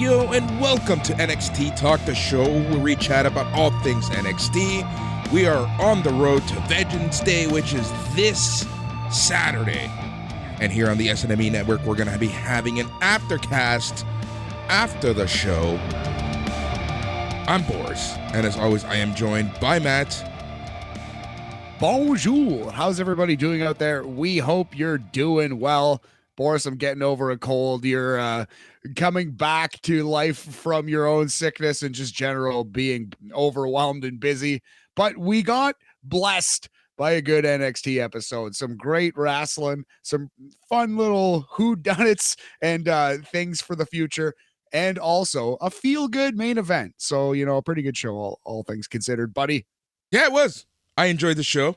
yo, and welcome to NXT Talk, the show where we chat about all things NXT. We are on the road to Vengeance Day, which is this Saturday. And here on the SNME Network, we're going to be having an aftercast after the show. I'm Boris, and as always, I am joined by Matt. Bonjour. How's everybody doing out there? We hope you're doing well. Boris, I'm getting over a cold. You're coming back to life from your own sickness and just general being overwhelmed and busy. But we got blessed by a good NXT episode. Some great wrestling, some fun little whodunits and things for the future, and also a feel-good main event. So, a pretty good show, all things considered, buddy. Yeah, it was. I enjoyed the show.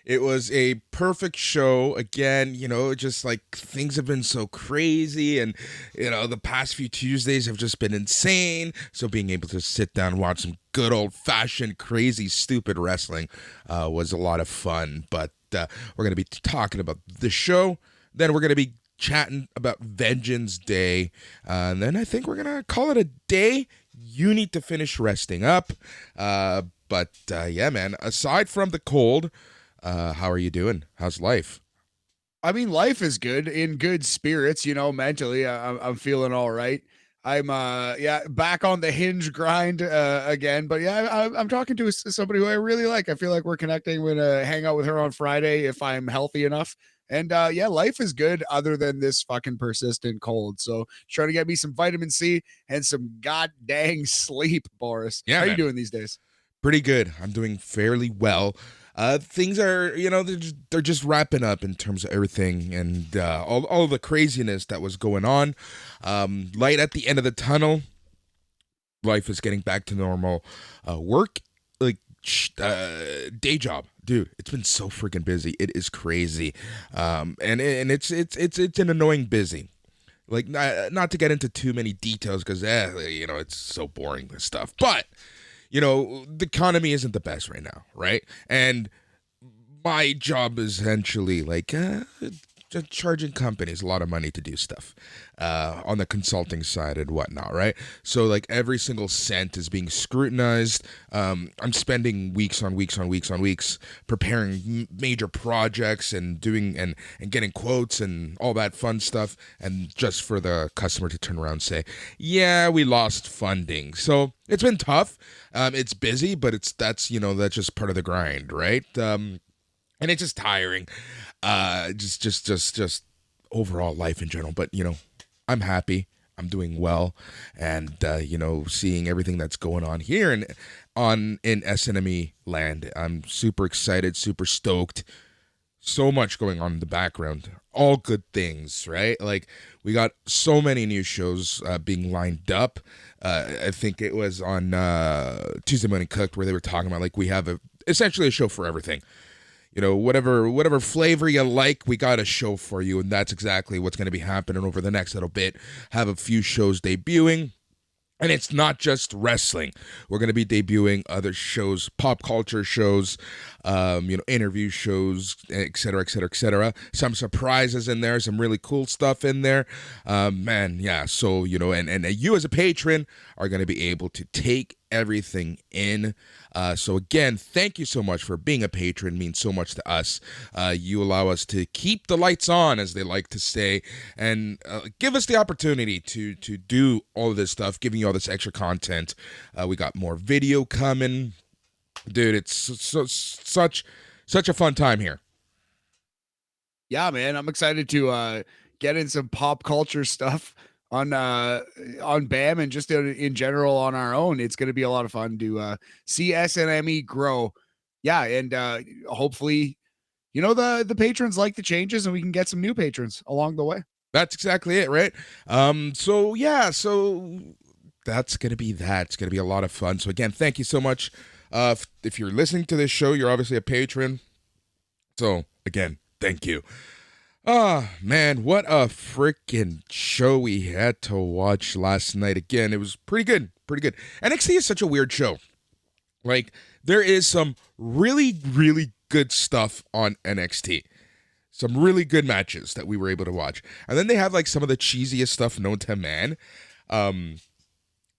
It was a perfect show. Again, just like things have been so crazy and, the past few Tuesdays have just been insane. So being able to sit down and watch some good old-fashioned, crazy, stupid wrestling was a lot of fun. But we're going to be talking about the show. Then we're going to be chatting about Vengeance Day. And then I think we're going to call it a day. You need to finish resting up. But yeah, man, aside from the cold, how are you doing? How's life? I mean, life is good, in good spirits, mentally. I'm feeling all right. I'm back on the hinge grind again. But yeah, I'm talking to somebody who I really like. I feel like we're connecting. We're going to hang out with her on Friday if I'm healthy enough. And yeah, life is good other than this fucking persistent cold. So trying to get me some vitamin C and some god dang sleep, Boris. Yeah, how are you doing these days? Pretty good. I'm doing fairly well. Things are, they're just wrapping up in terms of everything and all the craziness that was going on. Light at the end of the tunnel. Life is getting back to normal. Work, day job, dude. It's been so freaking busy. It is crazy, and it's an annoying busy. Like not to get into too many details because it's so boring, this stuff, but. The economy isn't the best right now, right? And my job is essentially charging companies a lot of money to do stuff on the consulting side and whatnot, right? So every single cent is being scrutinized. I'm spending weeks on weeks preparing major projects and doing and getting quotes and all that fun stuff, and just for the customer to turn around and say, yeah, we lost funding. So it's been tough. It's busy, but that's just part of the grind, right? And it's just tiring. Just overall life in general. But I'm happy. I'm doing well, and seeing everything that's going on here in SNME land. I'm super excited, super stoked. So much going on in the background. All good things, right? We got so many new shows being lined up. I think it was on Tuesday Morning Cooked where they were talking about we have essentially a show for everything. Whatever flavor you like, we got a show for you, and that's exactly what's going to be happening over the next little bit. Have a few shows debuting. And it's not just wrestling. We're going to be debuting other shows, pop culture shows, interview shows, et cetera, et cetera, et cetera. Some surprises in there, some really cool stuff in there. Man, yeah. So, and you as a patron are going to be able to take everything in. So again, thank you so much for being a patron. It means so much to us. You allow us to keep the lights on, as they like to say, and give us the opportunity to do all of this stuff, giving you all this extra content. We got more video coming. Dude, it's such a fun time here. Yeah, man, I'm excited to get in some pop culture stuff on BAM and just in general on our own. It's going to be a lot of fun to see SNME grow. Yeah, and hopefully, the patrons like the changes, and we can get some new patrons along the way. That's exactly it, right? So that's going to be that. It's going to be a lot of fun. So again, thank you so much. If you're listening to this show, you're obviously a patron. So again, thank you. Oh, man, what a freaking show we had to watch last night. Again, it was pretty good. NXT is such a weird show. There is some really, really good stuff on NXT. Some really good matches that we were able to watch. And then they have, some of the cheesiest stuff known to man.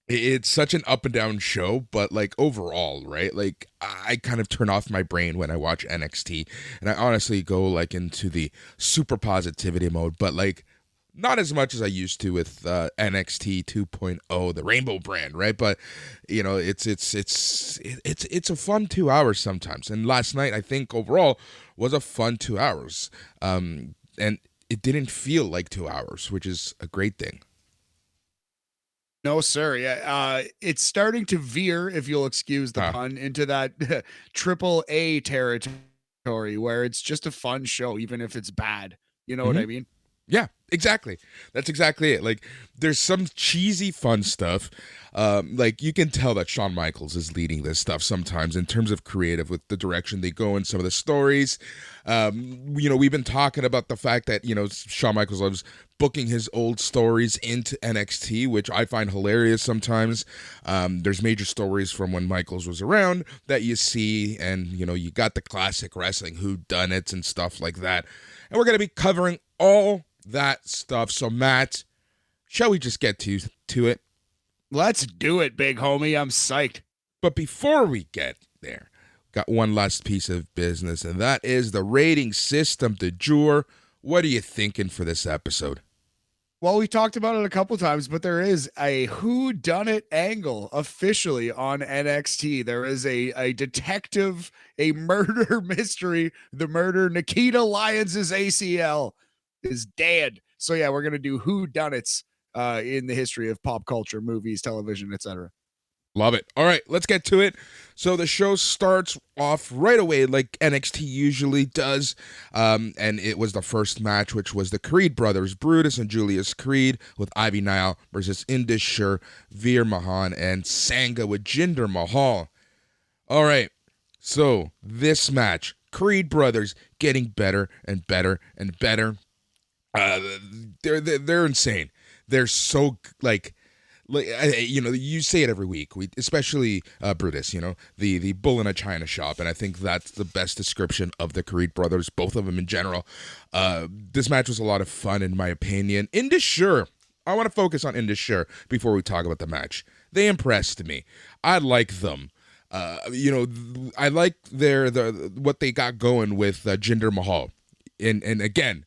It's such an up and down show, but like overall, right? Like I kind of turn off my brain when I watch NXT, and I honestly go like into the super positivity mode, but like not as much as I used to with NXT 2.0, the Rainbow brand, right? But you know, it's a fun 2 hours sometimes. And last night, I think overall was a fun 2 hours, and it didn't feel like 2 hours, which is a great thing. No, sir. Yeah, it's starting to veer, if you'll excuse the pun, into that triple A territory where it's just a fun show, even if it's bad. You know what I mean? Yeah, exactly. That's exactly it. Like, there's some cheesy, fun stuff. Like, you can tell that Shawn Michaels is leading this stuff sometimes in terms of creative with the direction they go in some of the stories. We've been talking about the fact that, Shawn Michaels loves booking his old stories into NXT, which I find hilarious sometimes. There's major stories from when Michaels was around that you see, and, you got the classic wrestling whodunits and stuff like that. And we're going to be covering all that stuff. So, Matt, shall we just get to it? Let's do it, big homie. I'm psyched. But before we get there, got one last piece of business, and that is the rating system du jour. What are you thinking for this episode? Well, we talked about it a couple times, but there is a whodunit angle officially on NXT. There is a detective, a murder mystery. The murder, Nikita Lyons' ACL is dead. So yeah, we're gonna do whodunits in the history of pop culture, movies, television, etc. Love it. All right, let's get to it. So the show starts off right away like NXT usually does. And it was the first match, which was the Creed brothers, Brutus and Julius Creed, with Ivy Nile versus Indus Sher, Veer Mahan, and Sangha with Jinder Mahal. All right, so this match, Creed brothers getting better and better and better. They're insane. They're so you say it every week. Especially Brutus, the bull in a china shop, and I think that's the best description of the Creed brothers, both of them in general. This match was a lot of fun, in my opinion. Indus Sher, I want to focus on Indus Sher before we talk about the match. They impressed me. I like them. I like what they got going with Jinder Mahal, and again,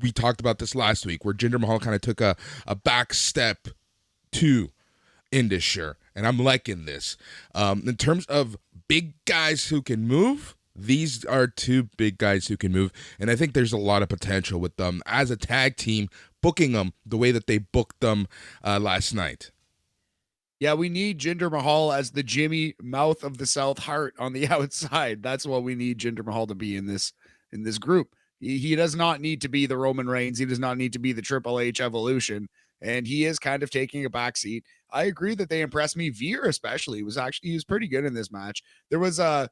we talked about this last week, where Jinder Mahal kind of took a back step to Indus Sher, and I'm liking this. In terms of big guys who can move, these are two big guys who can move, and I think there's a lot of potential with them as a tag team, booking them the way that they booked them last night. Yeah, we need Jinder Mahal as the Jimmy Mouth of the South Heart on the outside. That's what we need Jinder Mahal to be in this group. He does not need to be the Roman Reigns. He does not need to be the Triple H Evolution. And he is kind of taking a backseat. I agree that they impressed me. Veer especially he was pretty good in this match. There was a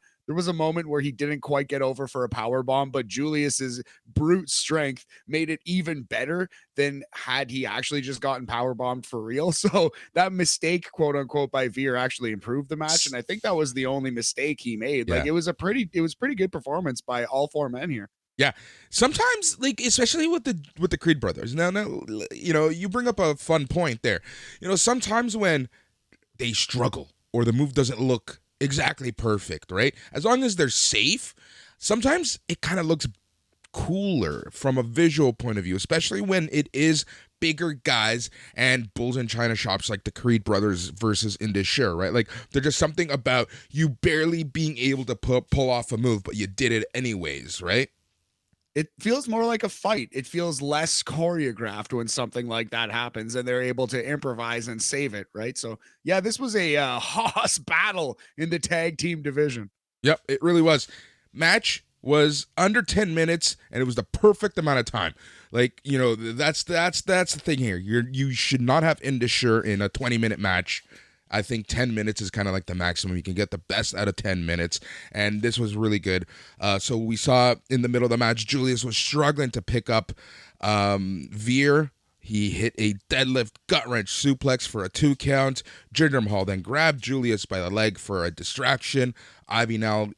moment where he didn't quite get over for a power bomb, but Julius's brute strength made it even better than had he actually just gotten power bombed for real. So that mistake, quote unquote, by Veer actually improved the match, and I think that was the only mistake he made. Yeah. Like it was pretty good performance by all four men here. Yeah, sometimes, like, especially with the Creed brothers. Now, you bring up a fun point there. Sometimes when they struggle or the move doesn't look exactly perfect, right? As long as they're safe, sometimes it kind of looks cooler from a visual point of view, especially when it is bigger guys and bulls in china shops like the Creed brothers versus Indus Sher, right? Like, there's just something about you barely being able to pull off a move, but you did it anyways, right? It feels more like a fight. It feels less choreographed when something like that happens and they're able to improvise and save it, right? So, yeah, this was a hoss battle in the tag team division. Yep, it really was. Match was under 10 minutes, and it was the perfect amount of time. Like, that's the thing here. You should not have Indus Sher in a 20-minute match. I think 10 minutes is kind of like the maximum. You can get the best out of 10 minutes, and this was really good. So we saw in the middle of the match, Julius was struggling to pick up Veer. He hit a deadlift gut wrench suplex for a 2 count. Jinder Mahal then grabbed Julius by the leg for a distraction. Ivy now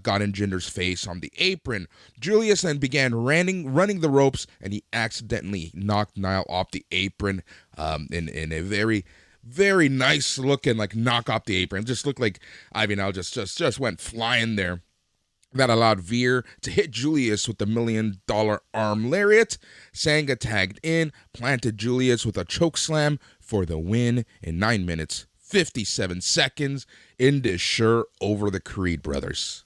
got in Jinder's face on the apron. Julius then began running the ropes, and he accidentally knocked Nile off the apron in a very, very nice looking, like knock off the apron. It just looked like Ivy now just went flying there. That allowed Veer to hit Julius with the $1 million arm lariat. Sanga tagged in, planted Julius with a choke slam for the win in 9 minutes, 57 seconds. Indus over the Creed brothers.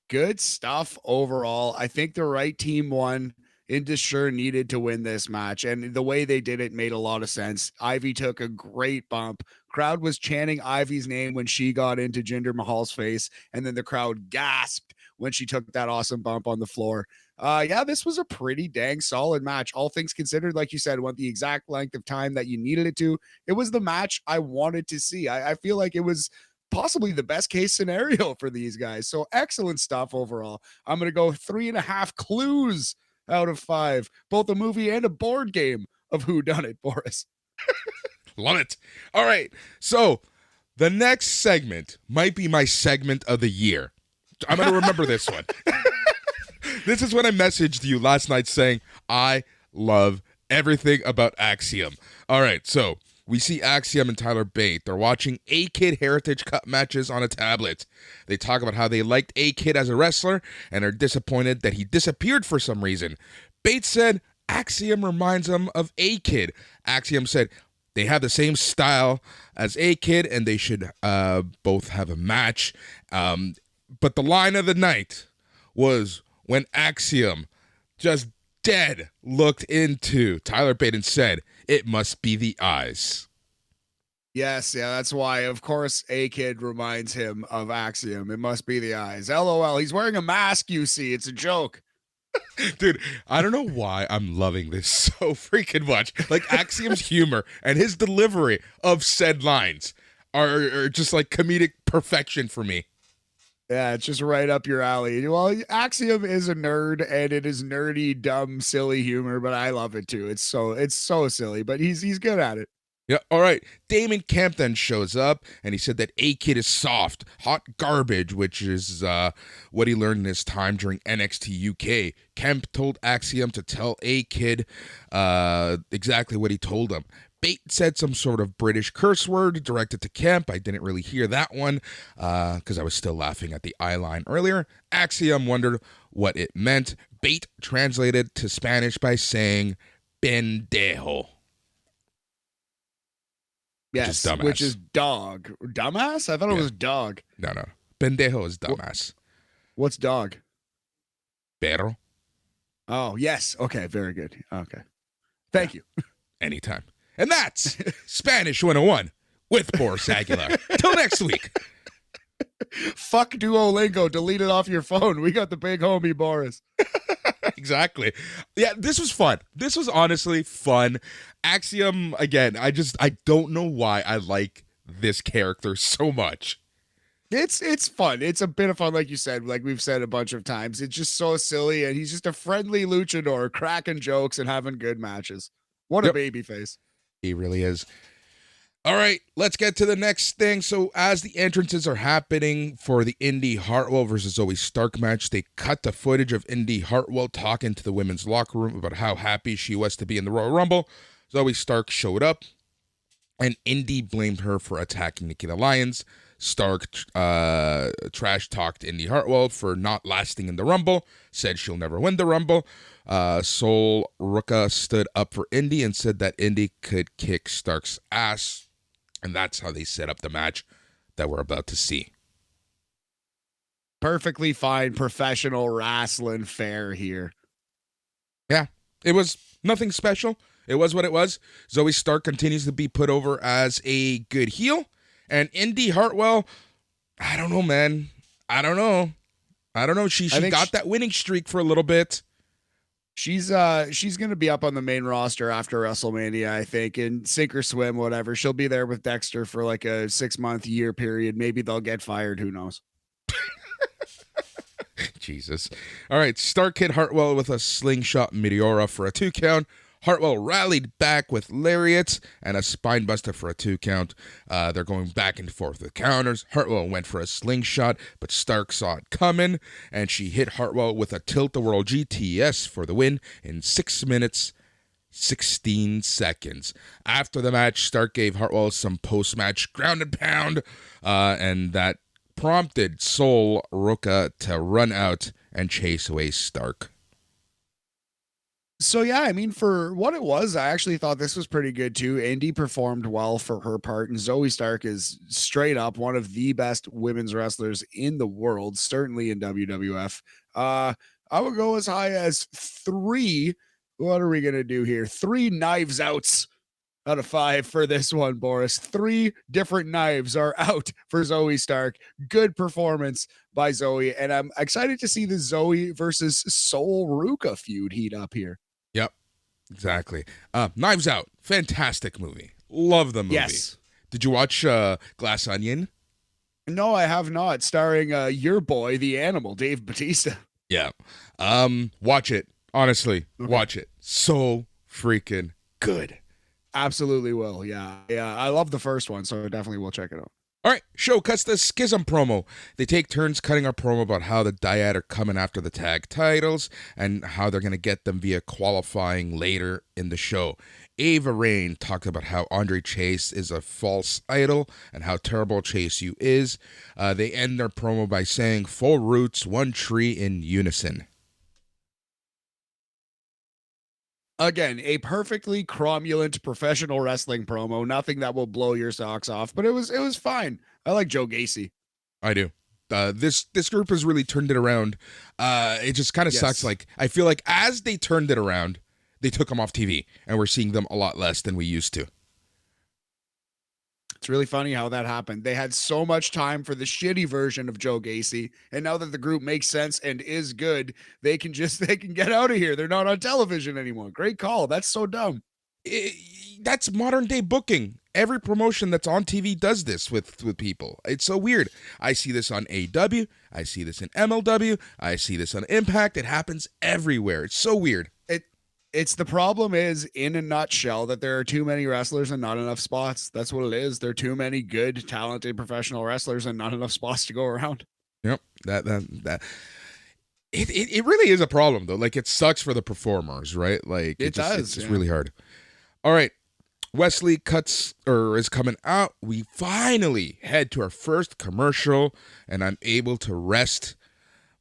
Good stuff overall. I think the right team won. Indus needed to win this match, and the way they did it made a lot of sense. Ivy took a great bump. Crowd was chanting Ivy's name when she got into Jinder Mahal's face, and then the crowd gasped when she took that awesome bump on the floor. Yeah, this was a pretty dang solid match. All things considered, like you said, went the exact length of time that you needed it to. It was the match I wanted to see. I feel like it was possibly the best case scenario for these guys. So excellent stuff overall. I'm going to go 3.5 clues out of 5, both a movie and a board game of WHODUNNIT, Boris. Love it. All right. So the next segment might be my segment of the year. I'm going to remember this one. This is when I messaged you last night saying, I love everything about Axiom. All right. So we see Axiom and Tyler Bate. They're watching A-Kid Heritage Cup matches on a tablet. They talk about how they liked A-Kid as a wrestler and are disappointed that he disappeared for some reason. Bate said Axiom reminds him of A-Kid. Axiom said they have the same style as A-Kid and they should both have a match. But the line of the night was when Axiom just dead looked into Tyler Bate and said, "It must be the eyes." Yes, yeah, that's why, of course, A-Kid reminds him of Axiom. It must be the eyes. LOL, he's wearing a mask, you see. It's a joke. Dude, I don't know why I'm loving this so freaking much. Like, Axiom's humor and his delivery of said lines are just like comedic perfection for me. Yeah, it's just right up your alley. Well, Axiom is a nerd, and it is nerdy, dumb, silly humor, but I love it too. It's so silly, but he's good at it. Yeah, all right. Damon Kemp then shows up, and he said that A-Kid is soft, hot garbage, which is what he learned in his time during NXT UK. Kemp told Axiom to tell A-Kid exactly what he told him. Bate said some sort of British curse word directed to Kemp. I didn't really hear that one because I was still laughing at the eye line earlier. Axiom wondered what it meant. Bate translated to Spanish by saying pendejo. Yes, which is dog. Dumbass? I thought it was dog. No. Pendejo is dumbass. What's dog? Perro. Oh, yes. Okay, very good. Okay. Thank you. Anytime. And that's Spanish 101 with Boris Aguilar. Till next week. Fuck Duolingo. Delete it off your phone. We got the big homie Boris. Exactly. Yeah, this was fun. This was honestly fun. Axiom, again, I don't know why I like this character so much. It's fun. It's a bit of fun, like you said, like we've said a bunch of times. It's just so silly, and he's just a friendly luchador, cracking jokes and having good matches. What a baby face. He really is. All right, let's get to the next thing. So as the entrances are happening for the Indy Hartwell versus Zoe Stark match, they cut the footage of Indy Hartwell talking to the women's locker room about how happy she was to be in the Royal Rumble. Zoe Stark showed up, and Indy blamed her for attacking Nikita Lyons. Stark trash-talked Indy Hartwell for not lasting in the Rumble, said she'll never win the Rumble. Sol Ruka stood up for Indy and said that Indy could kick Stark's ass. And that's how they set up the match that we're about to see. Perfectly fine professional wrestling fare here. Yeah, it was nothing special. It was what it was. Zoe Stark continues to be put over as a good heel. And Indy Hartwell, I don't know, man. I don't know. She got that winning streak for a little bit. She's gonna be up on the main roster after WrestleMania, I think, and sink or swim, whatever. She'll be there with Dexter for like a 6-month year period. Maybe they'll get fired. Who knows? Jesus. All right. Stark hit Hartwell with a slingshot Meteora for a 2 count. Hartwell rallied back with lariats and a spinebuster for a 2 count. They're going back and forth with counters. Hartwell went for a slingshot, but Stark saw it coming, and she hit Hartwell with a tilt-the-world GTS for the win in 6 minutes, 16 seconds. After the match, Stark gave Hartwell some post-match ground and pound, and that prompted Sol Ruca to run out and chase away Stark. So yeah, I mean, for what it was, I actually thought this was pretty good too. Indy performed well for her part, and Zoe Stark is straight up one of the best women's wrestlers in the world, certainly in WWF. I would go as high as 3. What are we gonna do here? 3 knives outs out of 5 for this one, Boris. 3 different knives are out for Zoe Stark. Good performance by Zoe, and I'm excited to see the Zoe versus Sol Ruca feud heat up here. Yep, exactly. Knives Out, fantastic movie. Love the movie. Yes. Did you watch Glass Onion? No, I have not. Starring your boy, the animal, Dave Bautista. Yeah. Watch it. Honestly, watch it. So freaking good. Absolutely will. Yeah. I love the first one, so I definitely will check it out. All right, show cuts the Schism promo. They take turns cutting our promo about how the Dyad are coming after the tag titles and how they're going to get them via qualifying later in the show. Ava Raine talked about how Andre Chase is a false idol and how terrible Chase U is. They end their promo by saying, 4 roots, 1 tree in unison. Again, a perfectly cromulent professional wrestling promo. Nothing that will blow your socks off, but it was fine. I like Joe Gacy. I do. This group has really turned it around. It just kind of sucks. Like, I feel like as they turned it around, they took them off TV, and we're seeing them a lot less than we used to. It's really funny how that happened. They had so much time for the shitty version of Joe Gacy, and now that the group makes sense and is good, they can get out of here. They're not on television anymore. Great call. That's so dumb. That's modern day booking. Every promotion that's on TV does this with people. It's so weird. I see this on AEW. I see this in MLW. I see this on Impact. It happens everywhere. It's so weird. It's the problem is, in a nutshell, that there are too many wrestlers and not enough spots. That's what it is. There are too many good, talented professional wrestlers and not enough spots to go around. Yep. It really is a problem though. Like, it sucks for the performers, right? Like, it's just really hard. All right. Wesley is coming out. We finally head to our first commercial, and I'm able to rest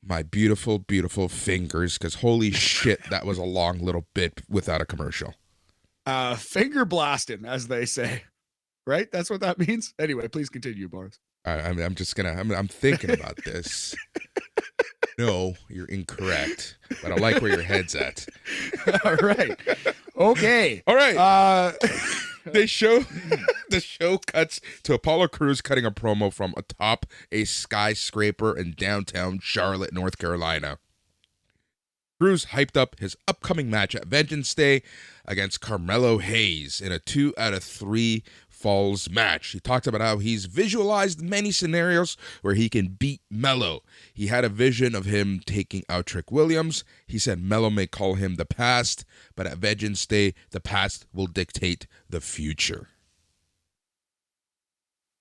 my beautiful, beautiful fingers, because holy shit, that was a long little bit without a commercial. Finger blasting, as they say. Right? That's what that means? Anyway, please continue, Boris. I'm thinking about this. No, you're incorrect, but I like where your head's at. All right. Okay. All right. The show cuts to Apollo Crews cutting a promo from atop a skyscraper in downtown Charlotte, North Carolina. Crews hyped up his upcoming match at Vengeance Day against Carmelo Hayes in a 2 out of 3 falls match. He talked about how he's visualized many scenarios where he can beat Melo. He had a vision of him taking out Trick Williams. He said Melo may call him the past, but at Vengeance Day, the past will dictate the future.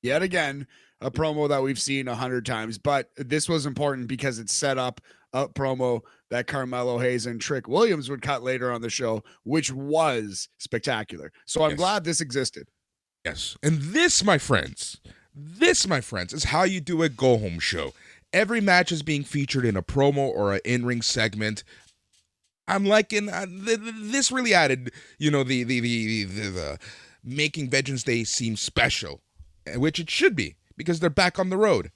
Yet again, a promo that we've seen 100 times, but this was important because it set up a promo that Carmelo Hayes and Trick Williams would cut later on the show, which was spectacular. So I'm glad this existed. Yes. And this, my friends, is how you do a go-home show. Every match is being featured in a promo or an in-ring segment. I'm liking this really added, the making Vengeance Day seem special, which it should be, because they're back on the road.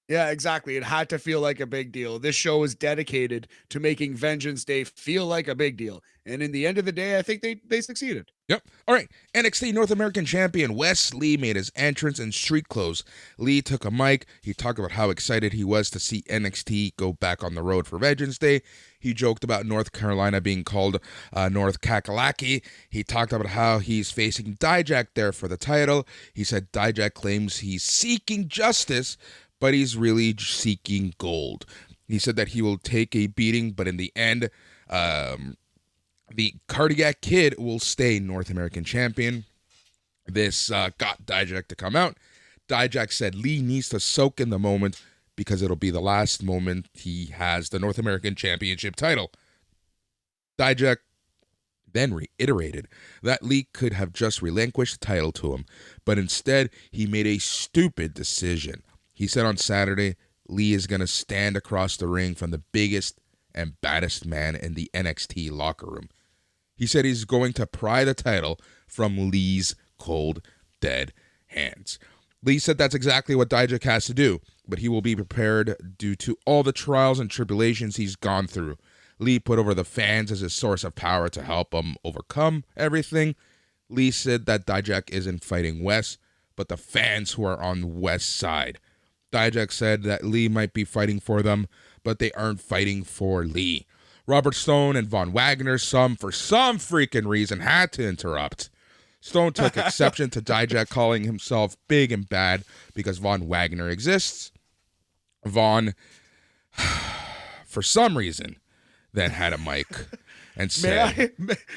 Yeah, exactly. It had to feel like a big deal. This show is dedicated to making Vengeance Day feel like a big deal. And in the end of the day, I think they succeeded. Yep. All right. NXT North American Champion Wes Lee made his entrance in street clothes. Lee took a mic. He talked about how excited he was to see NXT go back on the road for Vengeance Day. He joked about North Carolina being called North Kakalaki. He talked about how he's facing Dijak there for the title. He said Dijak claims he's seeking justice, but he's really seeking gold. He said that he will take a beating, but in the end, the Cardiac Kid will stay North American champion. This got Dijak to come out. Dijak said Lee needs to soak in the moment because it'll be the last moment he has the North American Championship title. Dijak then reiterated that Lee could have just relinquished the title to him, but instead he made a stupid decision. He said on Saturday, Lee is going to stand across the ring from the biggest and baddest man in the NXT locker room. He said he's going to pry the title from Lee's cold, dead hands. Lee said that's exactly what Dijak has to do, but he will be prepared due to all the trials and tribulations he's gone through. Lee put over the fans as his source of power to help him overcome everything. Lee said that Dijak isn't fighting Wes, but the fans who are on Wes' side. Dijak said that Lee might be fighting for them, but they aren't fighting for Lee. Robert Stone and Von Wagner, for some freaking reason, had to interrupt. Stone took exception to Dijak calling himself big and bad because Von Wagner exists. Von, for some reason, then had a mic and said,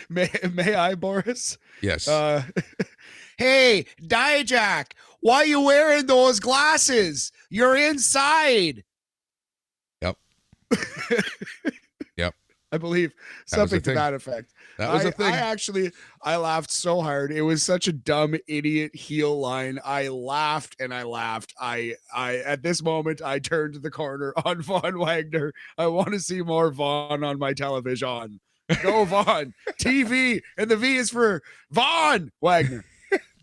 May I, Boris? Yes. Hey, Dijak, why are you wearing those glasses? You're inside. Yep. Yep. I believe something to that effect. That was a thing. I laughed so hard. It was such a dumb idiot heel line. I laughed and I laughed. I at this moment I turned the corner on Von Wagner. I want to see more Von on my television. Go Von. TV, and the V is for Von Wagner.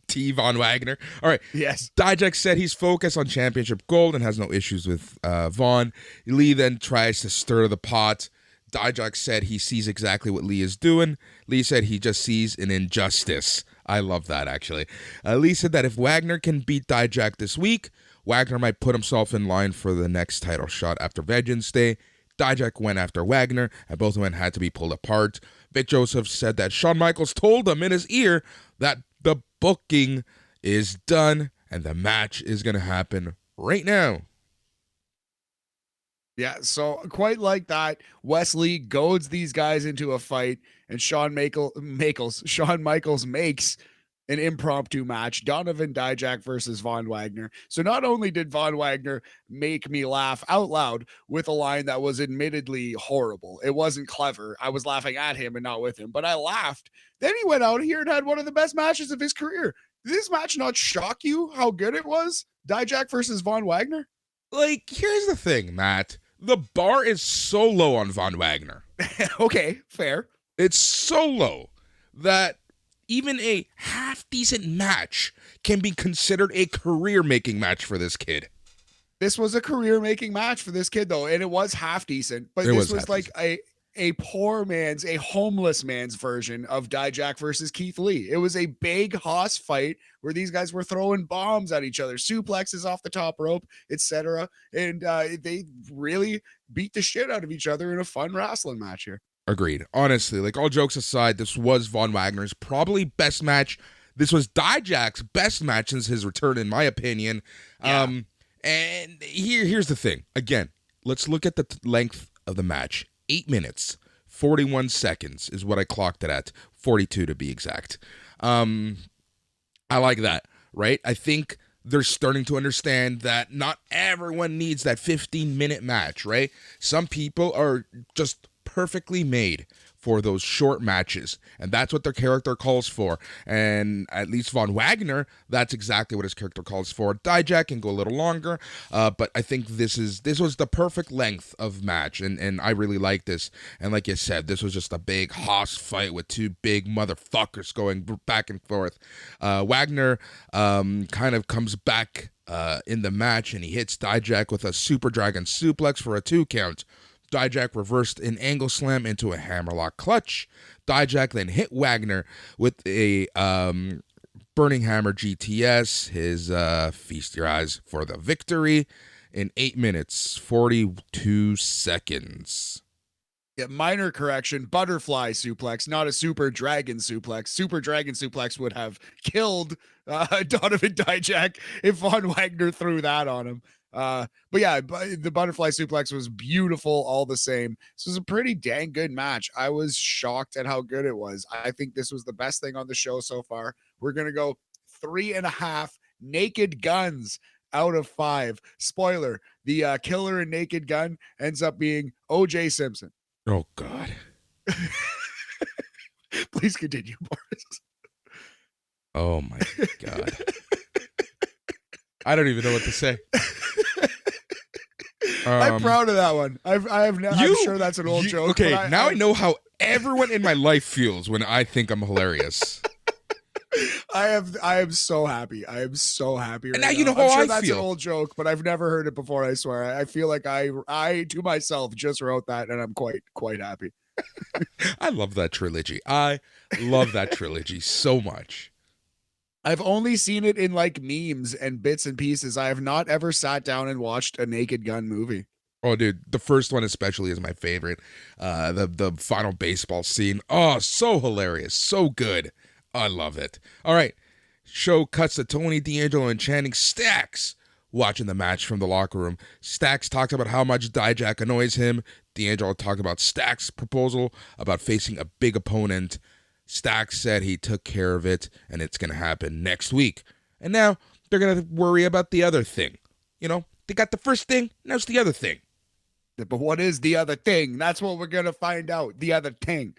T. Von Wagner. All right. Yes. Dijak said he's focused on championship gold and has no issues with Von. Lee then tries to stir the pot. Dijak said he sees exactly what Lee is doing. Lee said he just sees an injustice. I love that, actually. Lee said that if Wagner can beat Dijak this week, Wagner might put himself in line for the next title shot after Vengeance Day. Dijak went after Wagner, and both men had to be pulled apart. Vic Joseph said that Shawn Michaels told him in his ear that the booking is done and the match is going to happen right now. Yeah, so quite like that, Wesley goads these guys into a fight, and Shawn Michaels makes an impromptu match, Donovan Dijak versus Von Wagner. So not only did Von Wagner make me laugh out loud with a line that was admittedly horrible, it wasn't clever. I was laughing at him and not with him, but I laughed. Then he went out here and had one of the best matches of his career. Did this match not shock you how good it was? Dijak versus Von Wagner? Like, here's the thing, Matt. The bar is so low on Von Wagner. Okay, fair. It's so low that even a half-decent match can be considered a career-making match for this kid. This was a career-making match for this kid, though, and it was half-decent. But this was like a poor man's, a homeless man's version of Dijak versus Keith Lee. It was a big hoss fight where these guys were throwing bombs at each other, suplexes off the top rope, etc. And they really beat the shit out of each other in a fun wrestling match here. Agreed. Honestly, like, all jokes aside, this was Von Wagner's probably best match. This was Dijak's best match since his return, in my opinion. Yeah. And here's the thing. Again, let's look at the length of the match. 8 minutes, 41 seconds is what I clocked it at. 42 to be exact. I like that, right? I think they're starting to understand that not everyone needs that 15-minute match, right? Some people are just perfectly made for those short matches, and that's what their character calls for. And at least Von Wagner, that's exactly what his character calls for. Dijak can go a little longer, but I think this was the perfect length of match, and I really like this. And like you said, this was just a big hoss fight with two big motherfuckers going back and forth. Wagner kind of comes back in the match, and he hits Dijak with a Super Dragon suplex for a 2 count. Dijak reversed an angle slam into a hammerlock clutch. Dijak then hit Wagner with a Burning Hammer GTS, his Feast Your Eyes for the victory in 8 minutes, 42 seconds. Yeah, minor correction, butterfly suplex, not a Super Dragon suplex. Super Dragon suplex would have killed Donovan Dijak if Von Wagner threw that on him. But yeah, the butterfly suplex was beautiful all the same. This was a pretty dang good match. I was shocked at how good it was. I think this was the best thing on the show so far. We're going to go 3.5 Naked Guns out of 5. Spoiler, the killer in Naked Gun ends up being O.J. Simpson. Oh, God. Please continue, Boris. Oh my God. I don't even know what to say. I'm proud of that one. I'm sure that's an old joke. Okay, but I know how everyone in my life feels when I think I'm hilarious. I am so happy. I am so happy. Right And now now you know how I'm sure I that's feel. an old joke, but I've never heard it before. I swear. I feel like I to myself just wrote that, and I'm quite happy. I love that trilogy. I love that trilogy so much. I've only seen it in like memes and bits and pieces. I have not ever sat down and watched a Naked Gun movie. Oh, dude, the first one especially is my favorite. The final baseball scene. Oh, so hilarious, so good. I love it. All right, show cuts to Tony D'Angelo and Channing Stacks watching the match from the locker room. Stacks talked about how much Dijak annoys him. D'Angelo talked about Stacks' proposal about facing a big opponent. Stacks said he took care of it and it's going to happen next week. And now they're going to worry about the other thing. You know, they got the first thing, now it's the other thing. But what is the other thing? That's what we're going to find out. The other thing.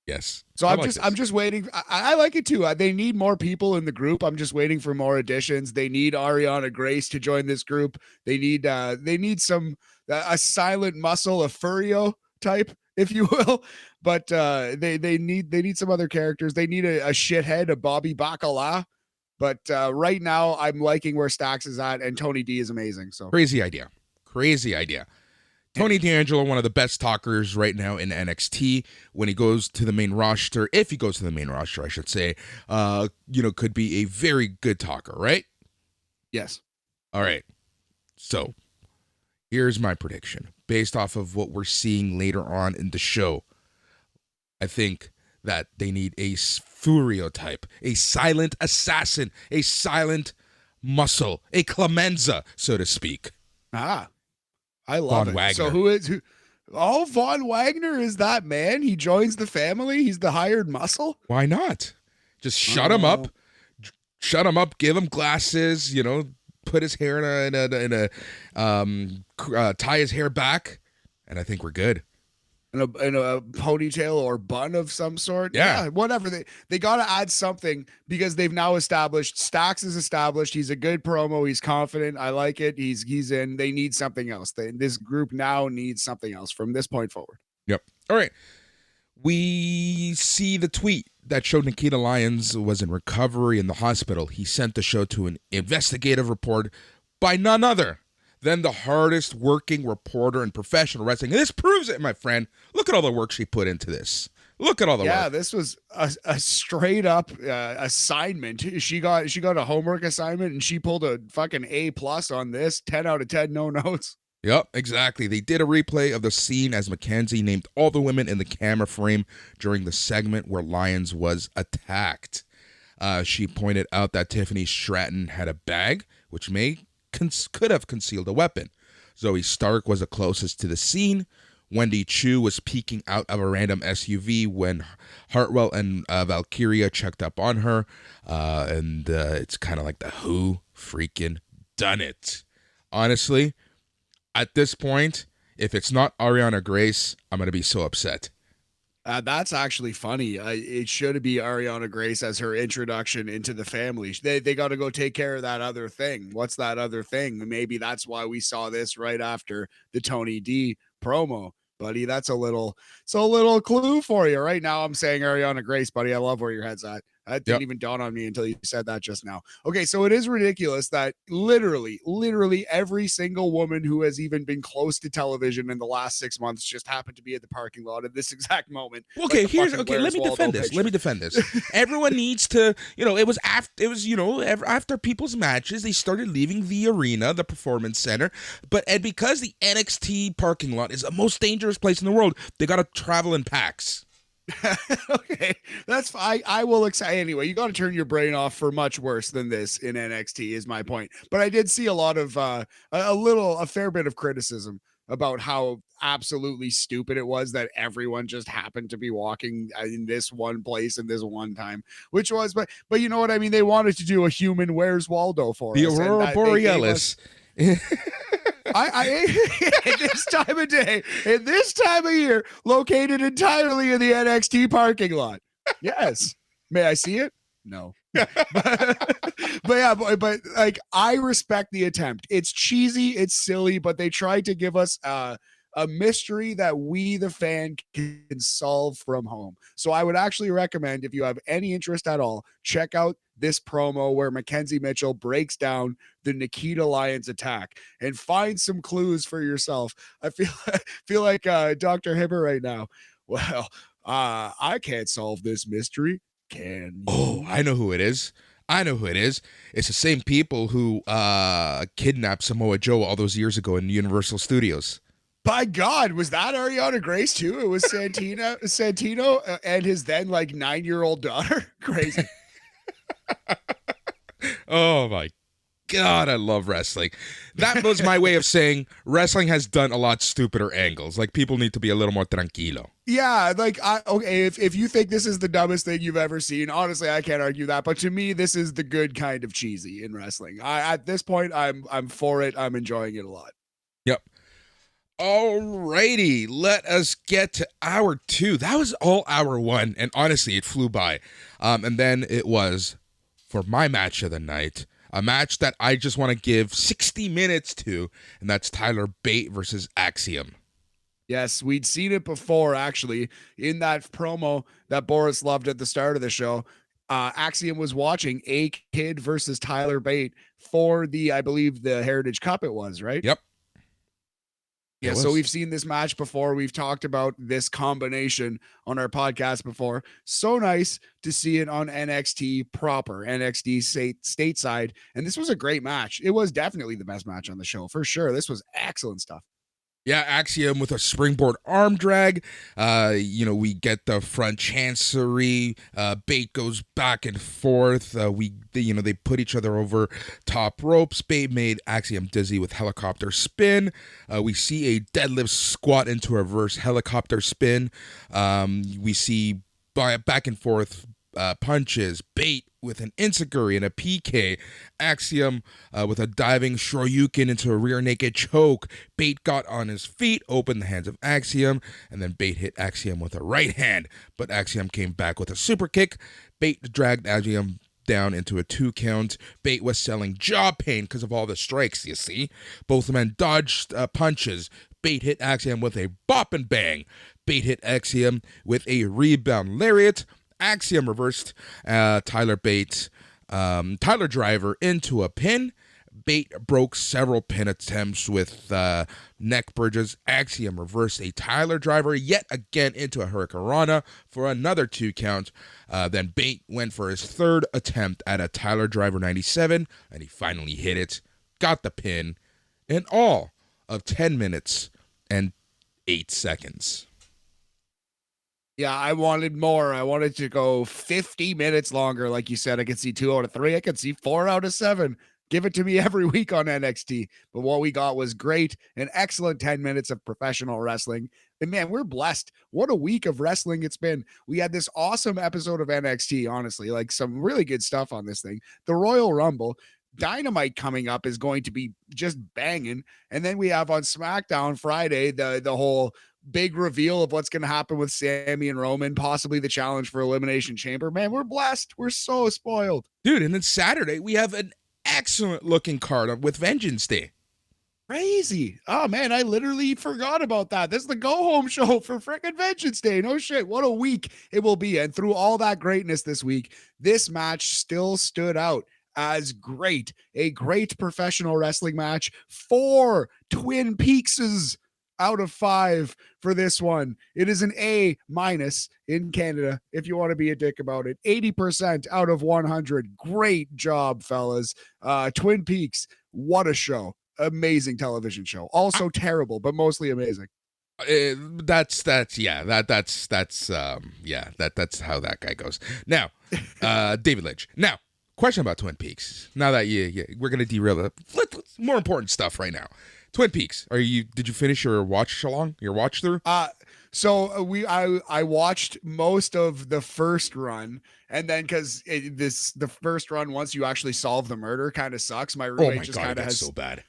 Yes. So I'm just waiting. I like it too. They need more people in the group. I'm just waiting for more additions. They need Ariana Grace to join this group. They need some a silent muscle, a Furio type, if you will. But they need some other characters. They need a shithead, a Bobby Bacala. But right now, I'm liking where Stacks is at, and Tony D is amazing. So crazy idea. Tony D'Angelo, one of the best talkers right now in NXT. When he goes to the main roster, if he goes to the main roster, I should say, could be a very good talker, right? Yes. All right. So here's my prediction based off of what we're seeing later on in the show. I think that they need a Furio type, a silent assassin, a silent muscle, a Clemenza, so to speak. I love Von it. Wagner. So who? Oh, Von Wagner is that man? He joins the family. He's the hired muscle. Why not? Just shut him up. Shut him up. Give him glasses. Put his hair in a tie his hair back, and I think we're good. In a ponytail or bun of some sort. Yeah, whatever. They got to add something because they've now established Stacks is established. He's a good promo. He's confident. I like it. He's in. They need something else. This group now needs something else from this point forward. Yep. All right. We see the tweet that showed Nikita Lyons was in recovery in the hospital. He sent the show to an investigative report by none other than the hardest working reporter in professional wrestling. And this proves it, my friend. Look at all the work she put into this. Look at all the work. Yeah, this was a straight up assignment. She got a homework assignment and she pulled a fucking A+ on this. 10 out of 10, no notes. Yep, exactly. They did a replay of the scene as Mackenzie named all the women in the camera frame during the segment where Lyons was attacked. She pointed out that Tiffany Stratton had a bag, which could have concealed a weapon. Zoe Stark was the closest to the scene. Wendy Chu was peeking out of a random SUV when Hartwell and Valkyria checked up on her. And it's kind of like the who freaking done it. Honestly, at this point, if it's not Ariana Grace, I'm going to be so upset. That's actually funny. It should be Ariana Grace as her introduction into the family. They got to go take care of that other thing. What's that other thing? Maybe that's why we saw this right after the Tony D promo, buddy. It's a little clue for you. Right now, I'm saying Ariana Grace, buddy. I love where your head's at. That didn't even dawn on me until you said that just now. Okay, so it is ridiculous that literally every single woman who has even been close to television in the last 6 months just happened to be at the parking lot at this exact moment. Okay, let me defend this. Everyone needs to, it was after people's matches, they started leaving the arena, the performance center, and because the NXT parking lot is the most dangerous place in the world, they got to travel in packs. Okay, that's fine. I will accept anyway. You got to turn your brain off for much worse than this in NXT is my point. But I did see a lot of a fair bit of criticism about how absolutely stupid it was that everyone just happened to be walking in this one place in this one time, but you know what I mean? They wanted to do a human Where's Waldo for the us. Aurora Borealis. I at this time of day, at this time of year, located entirely in the NXT parking lot. Yes. May I see it? No. but like I respect the attempt. It's cheesy, it's silly, but they tried to give us a mystery that we, the fan, can solve from home. So I would actually recommend, if you have any interest at all, check out this promo where Mackenzie Mitchell breaks down the Nikita Lyons attack and find some clues for yourself. I feel like Dr. Hibbert right now. Well, I can't solve this mystery. Can you? Oh, I know who it is. I know who it is. It's the same people who kidnapped Samoa Joe all those years ago in Universal Studios. By God, was that Ariana Grace too? It was Santino and his then like 9-year-old daughter. Crazy. Oh my God, I love wrestling. That was my way of saying wrestling has done a lot stupider angles. Like, people need to be a little more tranquilo. Yeah, like okay, if you think this is the dumbest thing you've ever seen, honestly, I can't argue that. But to me, this is the good kind of cheesy in wrestling. At this point, I'm for it. I'm enjoying it a lot. Yep. Alrighty, let us get to hour 2. That was all hour 1, and honestly, it flew by. And then it was, for my match of the night, a match that I just want to give 60 minutes to, and that's Tyler Bate versus Axiom. Yes, we'd seen it before, actually, in that promo that Boris loved at the start of the show. Axiom was watching a kid versus Tyler Bate for I believe, the Heritage Cup it was, right? Yep. Yeah, so we've seen this match before. We've talked about this combination on our podcast before. So nice to see it on NXT proper, NXT stateside. And this was a great match. It was definitely the best match on the show, for sure. This was excellent stuff. Yeah, Axiom with a springboard arm drag. We get the front chancery. Bate goes back and forth. They put each other over top ropes. Bate made Axiom dizzy with helicopter spin. We see a deadlift squat into a reverse helicopter spin. We see back and forth punches. Bate with an enziguri and a PK. Axiom with a diving shoryuken into a rear naked choke. Bate got on his feet, opened the hands of Axiom, and then Bate hit Axiom with a right hand, but Axiom came back with a super kick. Bate dragged Axiom down into a 2 count. Bate was selling jaw pain because of all the strikes, you see. Both men dodged punches. Bate hit Axiom with a bop and bang. Bate hit Axiom with a rebound lariat. Axiom reversed Tyler Driver into a pin. Bate broke several pin attempts with neck bridges. Axiom reversed a Tyler Driver yet again into a Hurricanrana for another 2 count. Then Bate went for his third attempt at a Tyler Driver 97, and he finally hit it. Got the pin in all of 10 minutes and 8 seconds. Yeah, I wanted more. I wanted to go 50 minutes longer. Like you said, I could see 2 out of 3. I could see 4 out of 7. Give it to me every week on NXT. But what we got was great. An excellent 10 minutes of professional wrestling. And man, we're blessed. What a week of wrestling it's been. We had this awesome episode of NXT, honestly, like some really good stuff on this thing. The Royal Rumble. Dynamite coming up is going to be just banging. And then we have on SmackDown Friday, the whole big reveal of what's going to happen with Sami and Roman, possibly the challenge for Elimination Chamber. Man, we're blessed. We're so spoiled. Dude, and then Saturday, we have an excellent looking card with Vengeance Day. Crazy. Oh, man, I literally forgot about that. This is the go-home show for frickin' Vengeance Day. No shit. What a week it will be. And through all that greatness this week, this match still stood out as great. A great professional wrestling match. 4 Twin Peakses out of 5 for this one. It is an A- in Canada, if you want to be a dick about it. 80% out of 100. Great job, fellas. Twin Peaks, what a show. Amazing television show. Also terrible, but mostly amazing. That's how that guy goes. Now, David Lynch. Now, question about Twin Peaks. Now that we're gonna derail it. More important stuff right now. Twin Peaks. Did you finish your watch along? Your watch through? I watched most of the first run, and then the first run, once you actually solve the murder, kind of sucks. My roommate just kind of has so bad.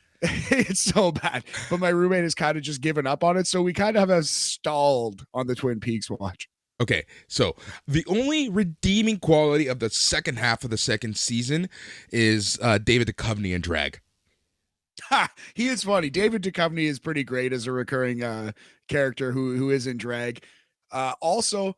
It's so bad. But my roommate has kind of just given up on it. So we kind of have stalled on the Twin Peaks watch. Okay, so the only redeeming quality of the second half of the second season is David Duchovny in drag. He is funny. David Duchovny is pretty great as a recurring character who is in drag. Also,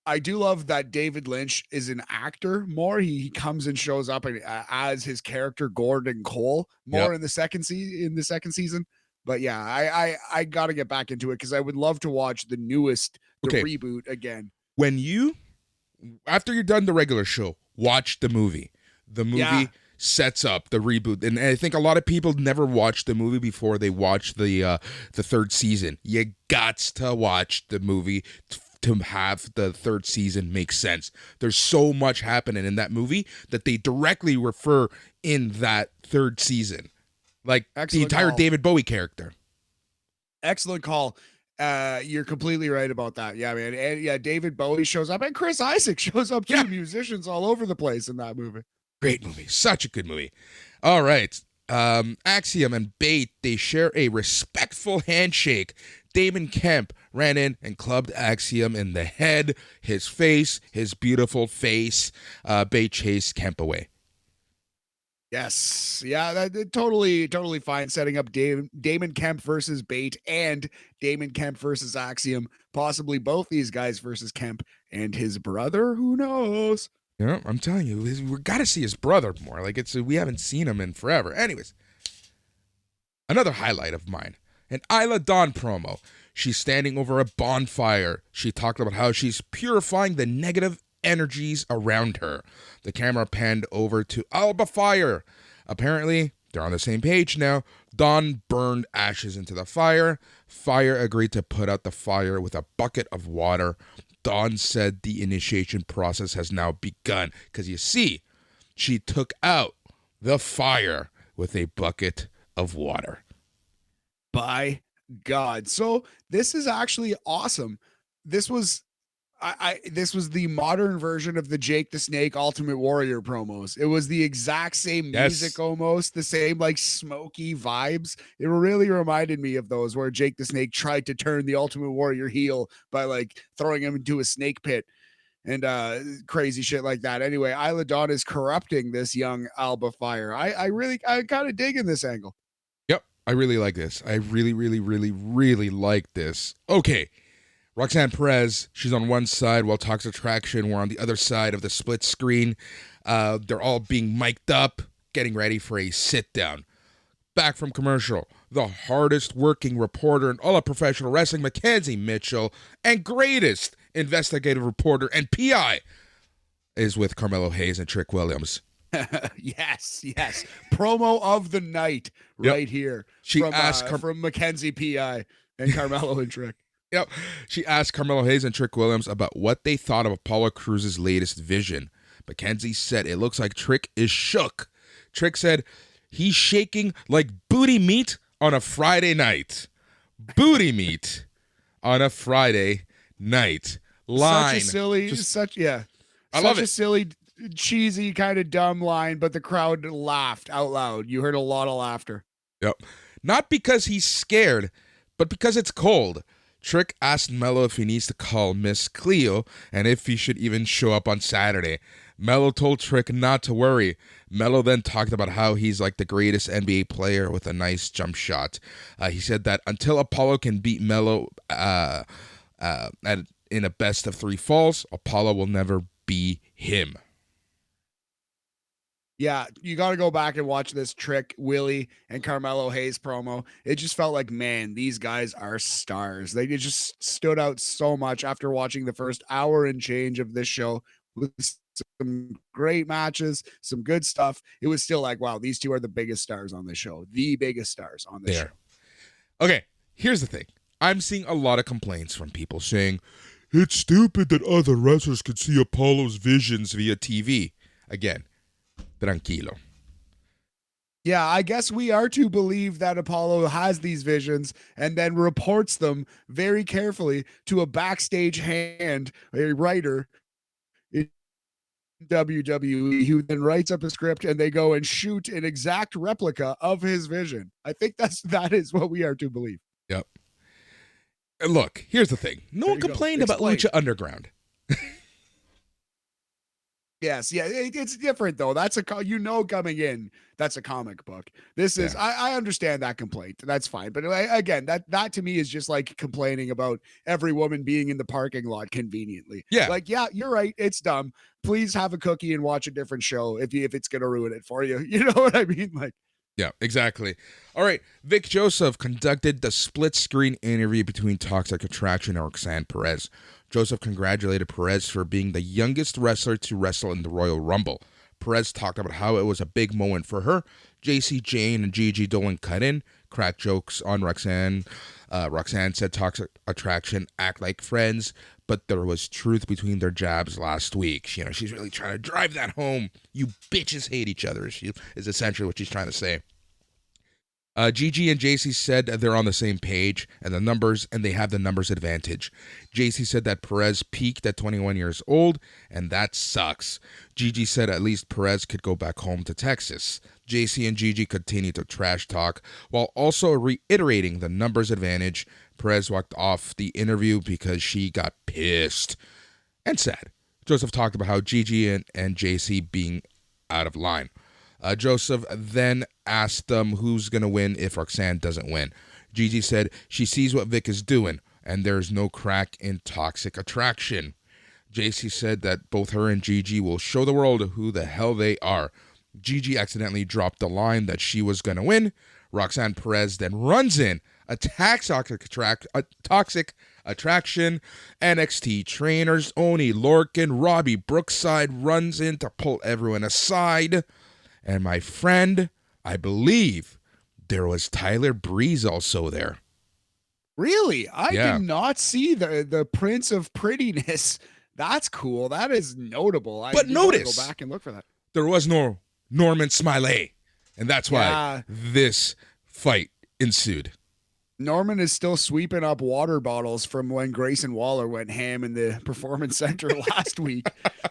I do love that David Lynch is an actor more. He comes and shows up as his character Gordon Cole more in the second season. But yeah, I got to get back into it because I would love to watch the reboot again. When after you're done the regular show, watch the movie. The movie sets up the reboot, and I think a lot of people never watch the movie before they watch the third season. You gots to watch the movie to have the third season make sense. There's so much happening in that movie that they directly refer in that third season, like the entire David Bowie character. Excellent call. You're completely right about that. Yeah, man. And yeah, David Bowie shows up and Chris Isaac shows up too. Yeah. Musicians all over the place in that movie. Great movie. Such a good movie. All right. Axiom and Bate, they share a respectful handshake. Damon Kemp ran in and clubbed Axiom in the head, his face, his beautiful face. Bate chased Kemp away. Yes. Yeah, that totally fine. Setting up Damon Kemp versus Bate and Damon Kemp versus Axiom. Possibly both these guys versus Kemp and his brother. Who knows? Yeah, I'm telling you, we got to see his brother more. Like we haven't seen him in forever. Anyways, another highlight of mine, an Isla Dawn promo. She's standing over a bonfire. She talked about how she's purifying the negative energies around her. The camera panned over to Alba Fire. Apparently, they're on the same page now. Dawn burned ashes into the fire. Fire agreed to put out the fire with a bucket of water. Dawn said the initiation process has now begun. Because you see, she took out the fire with a bucket of water. By God. So this is actually awesome. This was this was the modern version of the Jake the Snake Ultimate Warrior promos. It was the exact same music, almost the same like smoky vibes. It really reminded me of those where Jake the Snake tried to turn the Ultimate Warrior heel by like throwing him into a snake pit and crazy shit like that. Anyway, Isla Dawn is corrupting this young Alba Fire. I kind of dig in this angle. Yep, I really like this. I really like this. Okay. Roxanne Perez, she's on one side while Toxic Attraction were on the other side of the split screen. They're all being mic'd up, getting ready for a sit-down. Back from commercial, the hardest working reporter in all of professional wrestling, Mackenzie Mitchell, and greatest investigative reporter and PI is with Carmelo Hayes and Trick Williams. yes. Promo of the night right here. She asked from Mackenzie PI and Carmelo and Trick. Yep. She asked Carmelo Hayes and Trick Williams about what they thought of Apollo Crews' latest vision. Mackenzie said it looks like Trick is shook. Trick said he's shaking like booty meat on a Friday night. Booty meat on a Friday night. Line. Such a silly, I love it. A silly, cheesy, kind of dumb line, but the crowd laughed out loud. You heard a lot of laughter. Yep. Not because he's scared, but because it's cold. Trick asked Mello if he needs to call Miss Cleo and if he should even show up on Saturday. Mello told Trick not to worry. Mello then talked about how he's like the greatest NBA player with a nice jump shot. He said that until Apollo can beat Mello in a best of three falls, Apollo will never be him. Yeah, you got to go back and watch this Trick, Willie, and Carmelo Hayes promo. It just felt like, man, these guys are stars. They just stood out so much after watching the first hour and change of this show with some great matches, some good stuff. It was still like, wow, these two are the biggest stars on the show. The biggest stars on the show. Okay, here's the thing. I'm seeing a lot of complaints from people saying, it's stupid that other wrestlers could see Apollo's visions via TV. Again, tranquilo. Yeah, I guess we are to believe that Apollo has these visions and then reports them very carefully to a backstage hand, a writer in WWE, who then writes up a script and they go and shoot an exact replica of his vision. I think that is what we are to believe. Yep. And look, here's the thing. No one complained about Lucha Underground. Yes, yeah, it's different though. That's coming in, that's a comic book. This is I understand that complaint. That's fine. But again, that to me is just like complaining about every woman being in the parking lot conveniently. Yeah. Like, yeah, you're right. It's dumb. Please have a cookie and watch a different show if it's gonna ruin it for you. You know what I mean? Like, yeah, exactly. All right. Vic Joseph conducted the split screen interview between Toxic Attraction and Roxanne Perez. Joseph congratulated Perez for being the youngest wrestler to wrestle in the Royal Rumble. Perez talked about how it was a big moment for her. JC Jane and Gigi Dolan cut in, cracked jokes on Roxanne. Roxanne said Toxic Attraction act like friends, but there was truth between their jabs last week. You know, she's really trying to drive that home. You bitches hate each other, is essentially what she's trying to say. Gigi and JC said they're on the same page and they have the numbers advantage. JC said that Perez peaked at 21 years old, and that sucks. Gigi said at least Perez could go back home to Texas. JC and Gigi continued to trash talk while also reiterating the numbers advantage. Perez walked off the interview because she got pissed and sad. Joseph talked about how Gigi and JC being out of line. Joseph then asked them who's going to win if Roxanne doesn't win. Gigi said she sees what Vic is doing, and there's no crack in Toxic Attraction. JC said that both her and Gigi will show the world who the hell they are. Gigi accidentally dropped the line that she was going to win. Roxanne Perez then runs in, attacks Toxic Attraction. NXT trainers Oni, Lorcan, Robbie Brookside runs in to pull everyone aside. And my friend, I believe there was Tyler Breeze also there. Really? I did not see the Prince of Prettiness. That's cool. That is notable. But notice, go back and look for that. There was no Norman Smiley, and that's why this fight ensued. Norman is still sweeping up water bottles from when Grayson Waller went ham in the Performance Center last week.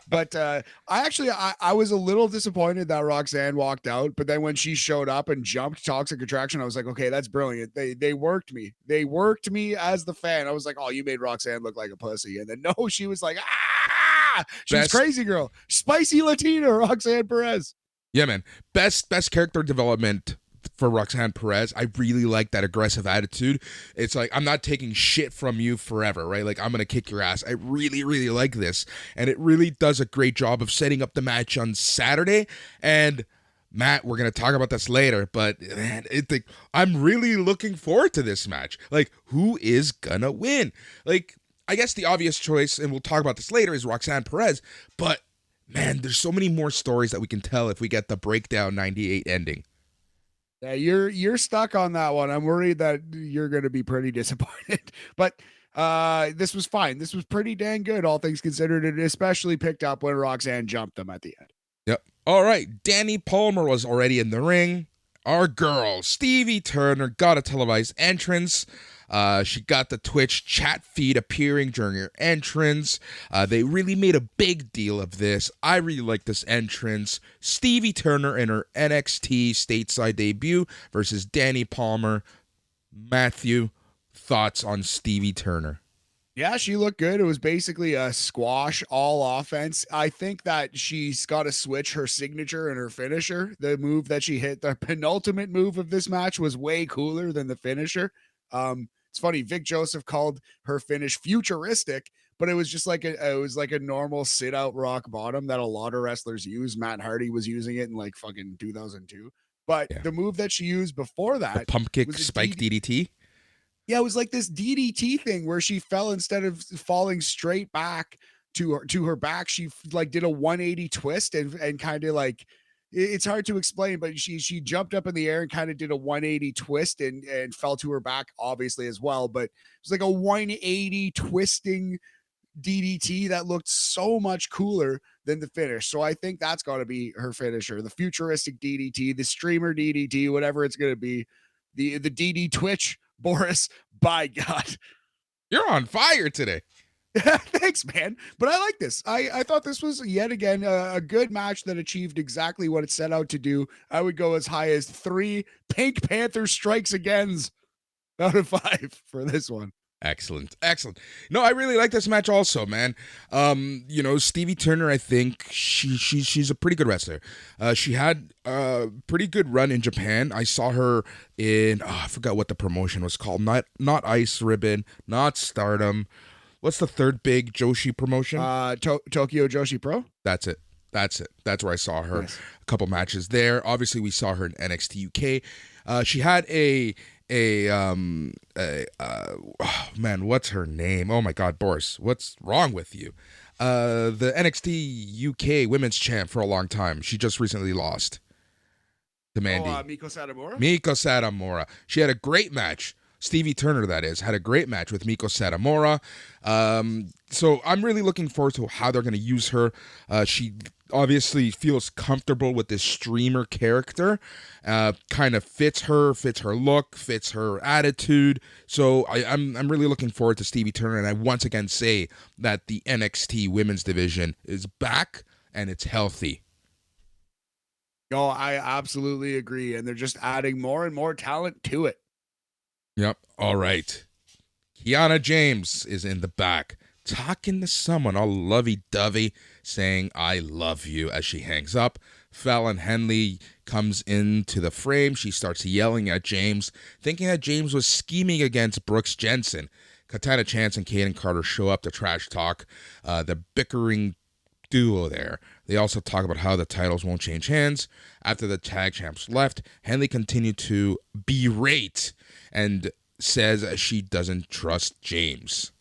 But I was a little disappointed that Roxanne walked out. But then when she showed up and jumped Toxic Attraction, I was like, okay, that's brilliant. They worked me. They worked me as the fan. I was like, oh, you made Roxanne look like a pussy. And then no, she was like, she's crazy girl. Spicy Latina, Roxanne Perez. Yeah, man. Best character development for Roxanne Perez. I really like that aggressive attitude. It's like, I'm not taking shit from you forever, right? Like, I'm going to kick your ass. I really, really like this. And it really does a great job of setting up the match on Saturday. And Matt, we're going to talk about this later, but man, I'm really looking forward to this match. Like, who is going to win? Like, I guess the obvious choice, and we'll talk about this later, is Roxanne Perez. But man, there's so many more stories that we can tell if we get the Breakdown 98 ending. Yeah, you're stuck on that one. I'm worried that you're going to be pretty disappointed. But this was fine. This was pretty dang good, all things considered. It especially picked up when Roxanne jumped them at the end. Yep. All right. Danny Palmer was already in the ring. Our girl, Stevie Turner, got a televised entrance. She got the Twitch chat feed appearing during her entrance. They really made a big deal of this. I really like this entrance. Stevie Turner in her NXT stateside debut versus Danny Palmer. Matthew, thoughts on Stevie Turner? Yeah, she looked good. It was basically a squash all offense. I think that she's got to switch her signature and her finisher. The move that she hit, the penultimate move of this match, was way cooler than the finisher. It's funny, Vic Joseph called her finish futuristic, but it was just like a normal sit out rock bottom that a lot of wrestlers use. Matt Hardy was using it in like fucking 2002. But the move that she used before that, the pump kick spike DDT. Yeah, it was like this DDT thing where she fell, instead of falling straight back to her back, she like did a 180 twist and kind of like, it's hard to explain, but she jumped up in the air and kind of did a 180 twist and fell to her back, obviously, as well. But it was like a 180 twisting DDT that looked so much cooler than the finish. So I think that's got to be her finisher, the futuristic DDT, the streamer DDT, whatever it's going to be, the DD Twitch. Boris, by God. You're on fire today. Thanks, man. But I like this. I thought this was yet again a good match that achieved exactly what it set out to do. I would go as high as 3 Pink Panther strikes agains out of 5 for this one. Excellent. No, I really like this match also, man. Stevie Turner, I think she's a pretty good wrestler. She had a pretty good run in Japan. I saw her in I forgot what the promotion was called. Not Ice Ribbon, not Stardom. What's the third big Joshi promotion? Tokyo Joshi Pro. That's it. That's where I saw her. Nice. A couple matches there. Obviously, we saw her in NXT UK. She had man, what's her name? Oh my God, Boris, what's wrong with you? The NXT UK Women's Champ for a long time. She just recently lost to Mandy. Miko Satomura. Miko Satomura. She had a great match. Stevie Turner, that is, had a great match with Miko Satomura. So I'm really looking forward to how they're going to use her. She obviously feels comfortable with this streamer character. Kind of fits her look, fits her attitude. So I'm really looking forward to Stevie Turner. And I once again say that the NXT women's division is back and it's healthy. No, I absolutely agree. And they're just adding more and more talent to it. Yep. All right. Kiana James is in the back, talking to someone all lovey-dovey, saying, "I love you," as she hangs up. Fallon Henley comes into the frame. She starts yelling at James, thinking that James was scheming against Brooks Jensen. Katana Chance and Kaden Carter show up to trash talk the bickering duo there. They also talk about how the titles won't change hands. After the tag champs left, Henley continued to berate and says she doesn't trust James.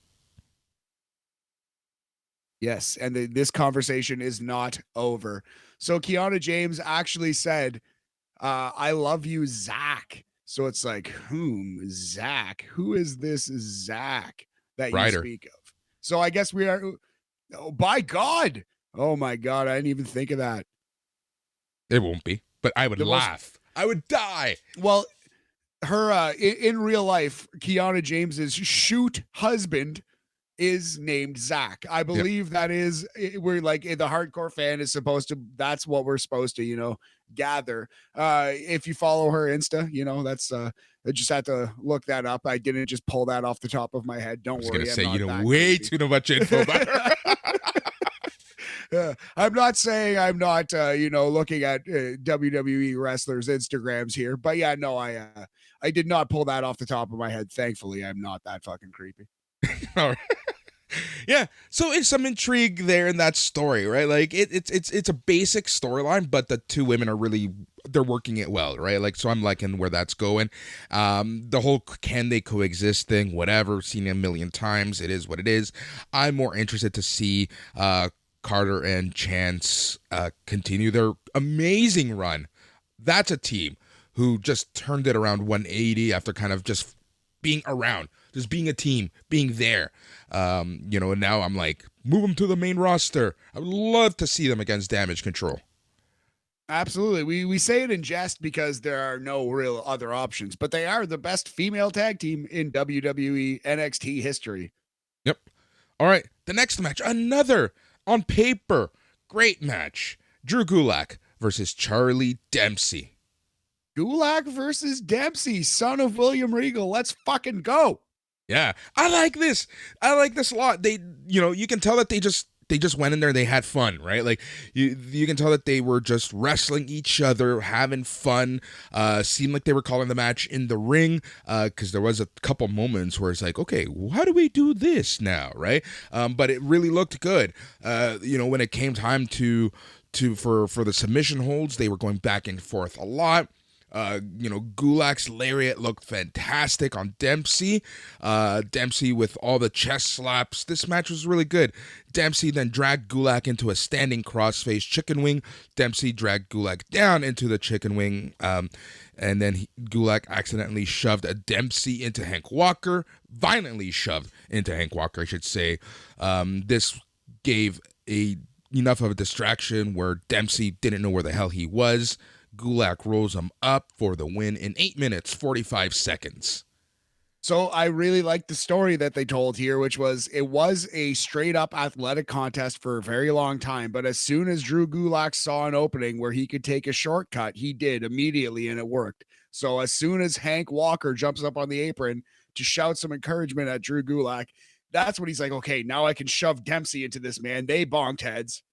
Yes, and this conversation is not over. So Kiana James actually said, "I love you, Zach." So it's like, whom? Zach? Who is this Zach that you speak of? So I guess we are. Oh, by God. Oh my God. I didn't even think of that. It won't be, but I would laugh. I would die. Well, her in real life, Kiana James's shoot husband is named Zach. I believe that is, we're like, the hardcore fan is supposed to, that's what we're supposed to, gather. If you follow her Insta, that's, I just had to look that up. I didn't just pull that off the top of my head. Don't worry. I was going to say, way too much info about her. I'm not saying I'm not, looking at WWE wrestlers' Instagrams here, but yeah, no, I did not pull that off the top of my head. Thankfully, I'm not that fucking creepy. All right. Yeah, so it's some intrigue there in that story, right? Like it's a basic storyline, but the two women are really, they're working it well, right? Like, so I'm liking where that's going. The whole can they coexist thing, whatever, seen it a million times. It is what it is. I'm more interested to see Carter and Chance continue their amazing run. That's a team who just turned it around 180 after kind of just being around, just being a team, being there. And now I'm like, move them to the main roster. I would love to see them against Damage Control. Absolutely. We say it in jest because there are no real other options, but they are the best female tag team in WWE NXT history. Yep. All right. The next match, another on paper great match. Drew Gulak versus Charlie Dempsey. Gulak versus Dempsey, son of William Regal. Let's fucking go. Yeah, I like this. I like this a lot. They, you can tell that they just went in there. They had fun, right? Like you can tell that they were just wrestling each other, having fun. Seemed like they were calling the match in the ring, because there was a couple moments where it's like, okay, how do we do this now, right? But it really looked good. When it came time to for the submission holds, they were going back and forth a lot. Gulak's lariat looked fantastic on Dempsey. Dempsey with all the chest slaps. This match was really good. Dempsey then dragged Gulak into a standing crossface chicken wing. Dempsey dragged Gulak down into the chicken wing. And then Gulak accidentally shoved a Dempsey into Hank Walker. Violently shoved into Hank Walker, I should say. This gave enough of a distraction where Dempsey didn't know where the hell he was. Gulak rolls him up for the win in 8 minutes, 45 seconds. So I really liked the story that they told here, which was it was a straight up athletic contest for a very long time. But as soon as Drew Gulak saw an opening where he could take a shortcut, he did immediately, and it worked. So as soon as Hank Walker jumps up on the apron to shout some encouragement at Drew Gulak, that's when he's like, okay, now I can shove Dempsey into this, man. They bonked heads.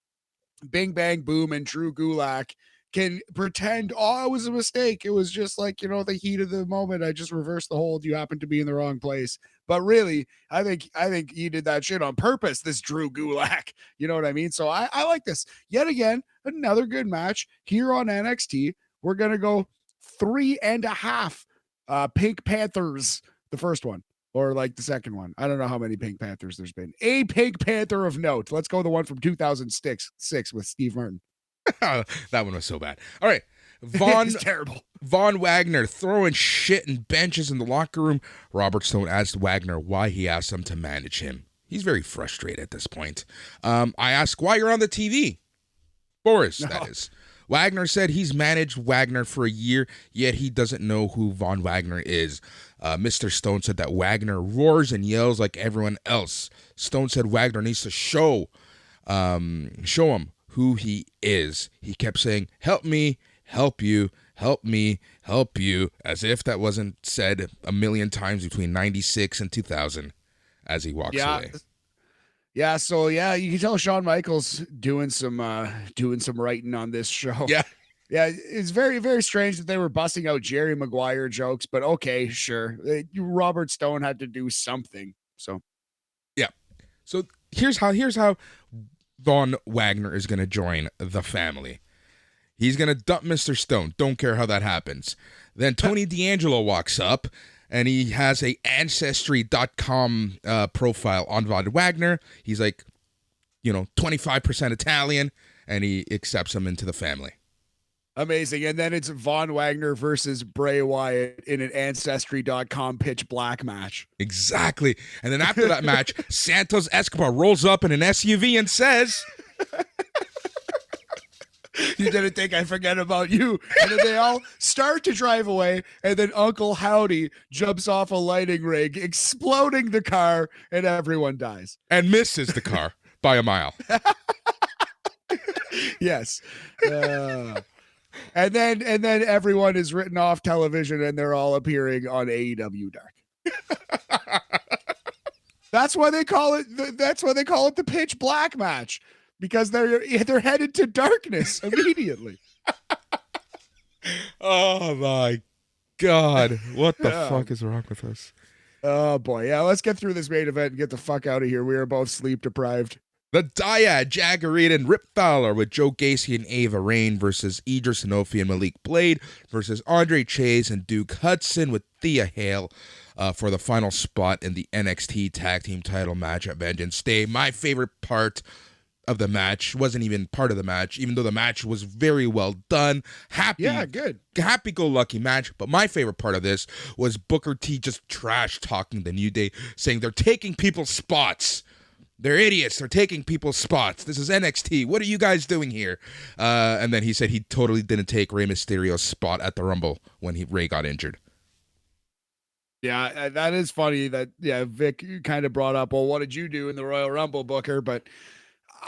Bing, bang, boom, and Drew Gulak can pretend, oh, it was a mistake. It was just like, the heat of the moment. I just reversed the hold. You happened to be in the wrong place. But really, I think he did that shit on purpose, this Drew Gulak. You know what I mean? So I like this. Yet again, another good match here on NXT. We're gonna go 3.5 Pink Panthers, the first one. Or like the second one. I don't know how many Pink Panthers there's been. A Pink Panther of note. Let's go the one from 2006 with Steve Martin. That one was so bad. All right. Von terrible. Von Wagner throwing shit and benches in the locker room. Robert Stone asked Wagner why he asked him to manage him. He's very frustrated at this point. I asked why you're on the TV. Boris, that is. Wagner said he's managed Wagner for a year, yet he doesn't know who Von Wagner is. Mr. Stone said that Wagner roars and yells like everyone else. Stone said Wagner needs to show him who he is. He kept saying, help me, help you, help me, help you, as if that wasn't said a million times between 96 and 2000 as he walks away. Yeah, so you can tell Shawn Michaels doing some writing on this show. Yeah. Yeah, it's very, very strange that they were busting out Jerry Maguire jokes, but okay, sure. Robert Stone had to do something. So yeah. So here's how Von Wagner is going to join the family. He's going to dump Mr. Stone. Don't care how that happens. Then Tony D'Angelo walks up, and he has a Ancestry.com profile on Von Wagner. He's like, 25% Italian, and he accepts him into the family. Amazing. And then it's Von Wagner versus Bray Wyatt in an Ancestry.com pitch black match. Exactly. And then after that match, Santos Escobar rolls up in an SUV and says... You didn't think I forget about you. And then they all start to drive away, and then Uncle Howdy jumps off a lighting rig, exploding the car, and everyone dies. And misses the car by a mile. Yes. And then everyone is written off television, and they're all appearing on AEW Dark. That's why they call it the pitch black match. Because they're headed to darkness immediately. Oh my God. What the fuck is wrong with us? Oh boy. Yeah, let's get through this main event and get the fuck out of here. We are both sleep deprived. The Dyad, Jaggerita, and Rip Fowler with Joe Gacy and Ava Raine versus Idris Sanofi and Malik Blade versus Andre Chase and Duke Hudson with Thea Hale for the final spot in the NXT Tag Team title match at Vengeance Day. My favorite part of the match wasn't even part of the match, even though the match was very well done. Happy-go-lucky match. But my favorite part of this was Booker T just trash talking the New Day, saying they're taking people's spots. They're idiots. They're taking people's spots. This is NXT. What are you guys doing here? And then he said he totally didn't take Rey Mysterio's spot at the Rumble when Rey got injured. Yeah, that is funny that, Vic kind of brought up, well, what did you do in the Royal Rumble, Booker? But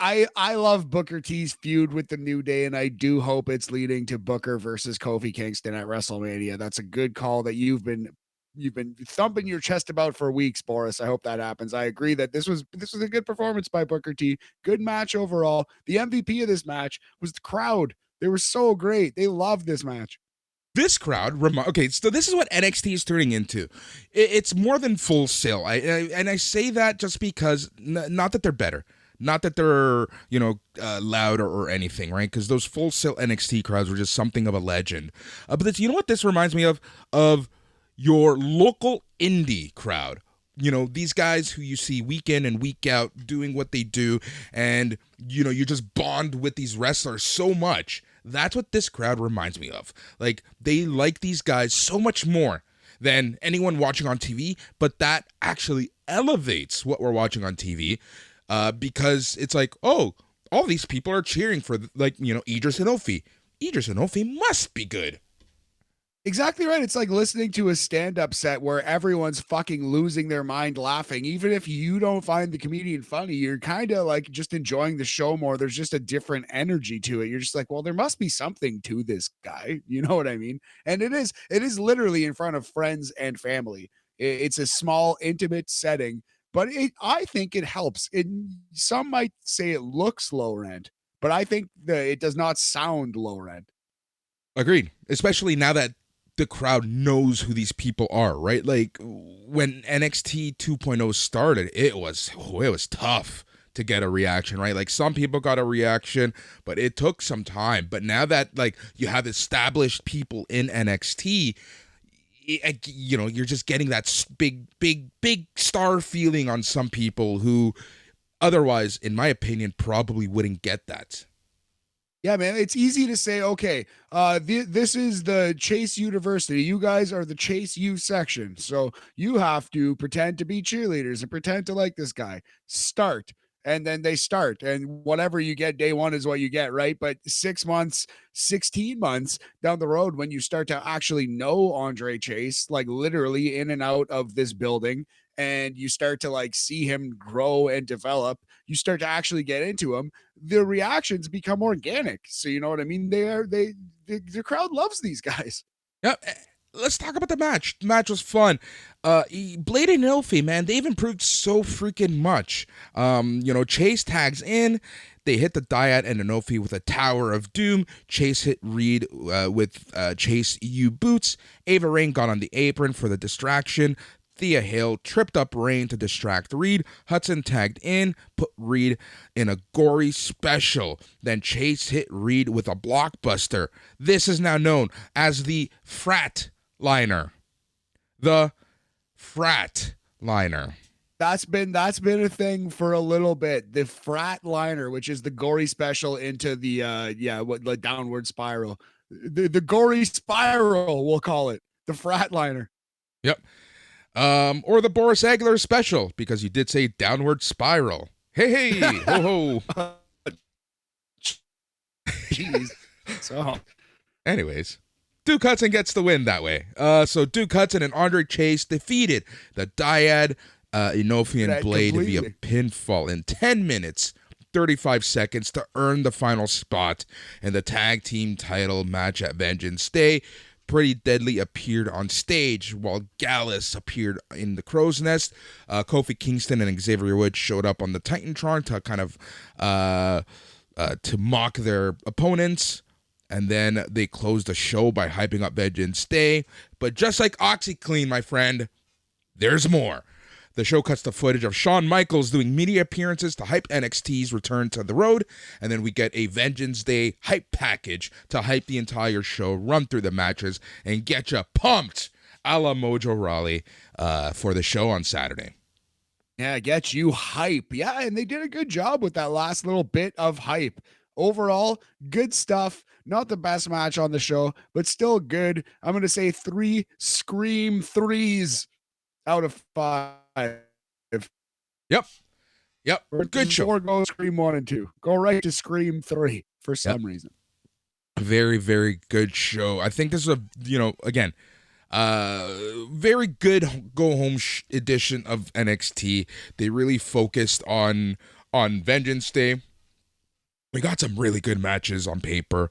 I love Booker T's feud with the New Day, and I do hope it's leading to Booker versus Kofi Kingston at WrestleMania. That's a good call that you've been thumping your chest about for weeks, Boris. I hope that happens. I agree that this was a good performance by Booker T. Good match overall. The MVP of this match was the crowd. They were so great. They loved this match. This crowd, okay, so this is what NXT is turning into. It's more than Full Sail. I say that just because, not that they're better. Not that they're, loud or anything, right? Because those Full Sail NXT crowds were just something of a legend. But you know what this reminds me of? Of your local indie crowd. These guys who you see week in and week out doing what they do. And, you just bond with these wrestlers so much. That's what this crowd reminds me of. Like, they like these guys so much more than anyone watching on TV. But that actually elevates what we're watching on TV. Because it's like, oh, all these people are cheering for, Idris Sanofi. Idris Sanofi must be good. Exactly right. It's like listening to a stand-up set where everyone's fucking losing their mind laughing. Even if you don't find the comedian funny, you're kind of like just enjoying the show more. There's just a different energy to it. You're just like, well, there must be something to this guy. You know what I mean? And it is literally in front of friends and family. It's a small, intimate setting, but I think it helps. Some might say it looks low rent, but I think that it does not sound low rent. Agreed. Especially now that the crowd knows who these people are, right? Like when NXT 2.0 started, it was tough to get a reaction, right? Like some people got a reaction, but it took some time. But now that like you have established people in NXT, you're just getting that big star feeling on some people who otherwise, in my opinion, probably wouldn't get that. Yeah, man, it's easy to say, okay, this is the Chase University. You guys are the Chase U section. So you have to pretend to be cheerleaders and pretend to like this guy. Start. And then they start. And whatever you get day one is what you get, right? But 6 months, 16 months down the road, when you start to actually know Andre Chase, like literally in and out of this building, and you start to like see him grow and develop, you start to actually get into him, the reactions become organic. So you know what I mean? The crowd loves these guys. Yep. Let's talk about the match. The match was fun. Blade and Ilfie, man, they've improved so freaking much. Chase tags in. They hit the Dyad and Inofi with a Tower of Doom. Chase hit Reed with Chase U boots. Ava Rain got on the apron for the distraction. Thea Hale tripped up Rain to distract Reed. Hudson tagged in, put Reed in a gory special. Then Chase hit Reed with a blockbuster. This is now known as the Frat Liner. The Frat Liner. That's been a thing for a little bit. The Frat Liner, which is the gory special into the the downward spiral. The gory spiral, we'll call it. The Frat Liner. Yep. Or the Boris Aguilar special, because you did say downward spiral. Hey, ho ho. Jeez. So, anyways, Duke Hudson gets the win that way. So Duke Hudson and Andre Chase defeated the Dyad, Inofi, and Blade via pinfall in 10 minutes, 35 seconds to earn the final spot in the tag team title match at Vengeance Day. Pretty Deadly appeared on stage while Gallus appeared in the Crow's Nest. Kofi Kingston and Xavier Woods showed up on the Titantron to kind of to mock their opponents. And then they closed the show by hyping up Vengeance Day. But just like OxyClean, my friend, there's more. The show cuts to footage of Shawn Michaels doing media appearances to hype NXT's return to the road, and then we get a Vengeance Day hype package to hype the entire show, run through the matches, and get you pumped a la Mojo Rawley for the show on Saturday. Yeah, get you hype. Yeah, and they did a good job with that last little bit of hype. Overall, good stuff. Not the best match on the show, but still good. I'm going to say 3 scream threes out of 5. Yep. Good show. Or go Scream 1 and 2. Go right to Scream 3 for some reason. Very, very good show. I think this is again, very good go home edition of NXT. They really focused on Vengeance Day. We got some really good matches on paper.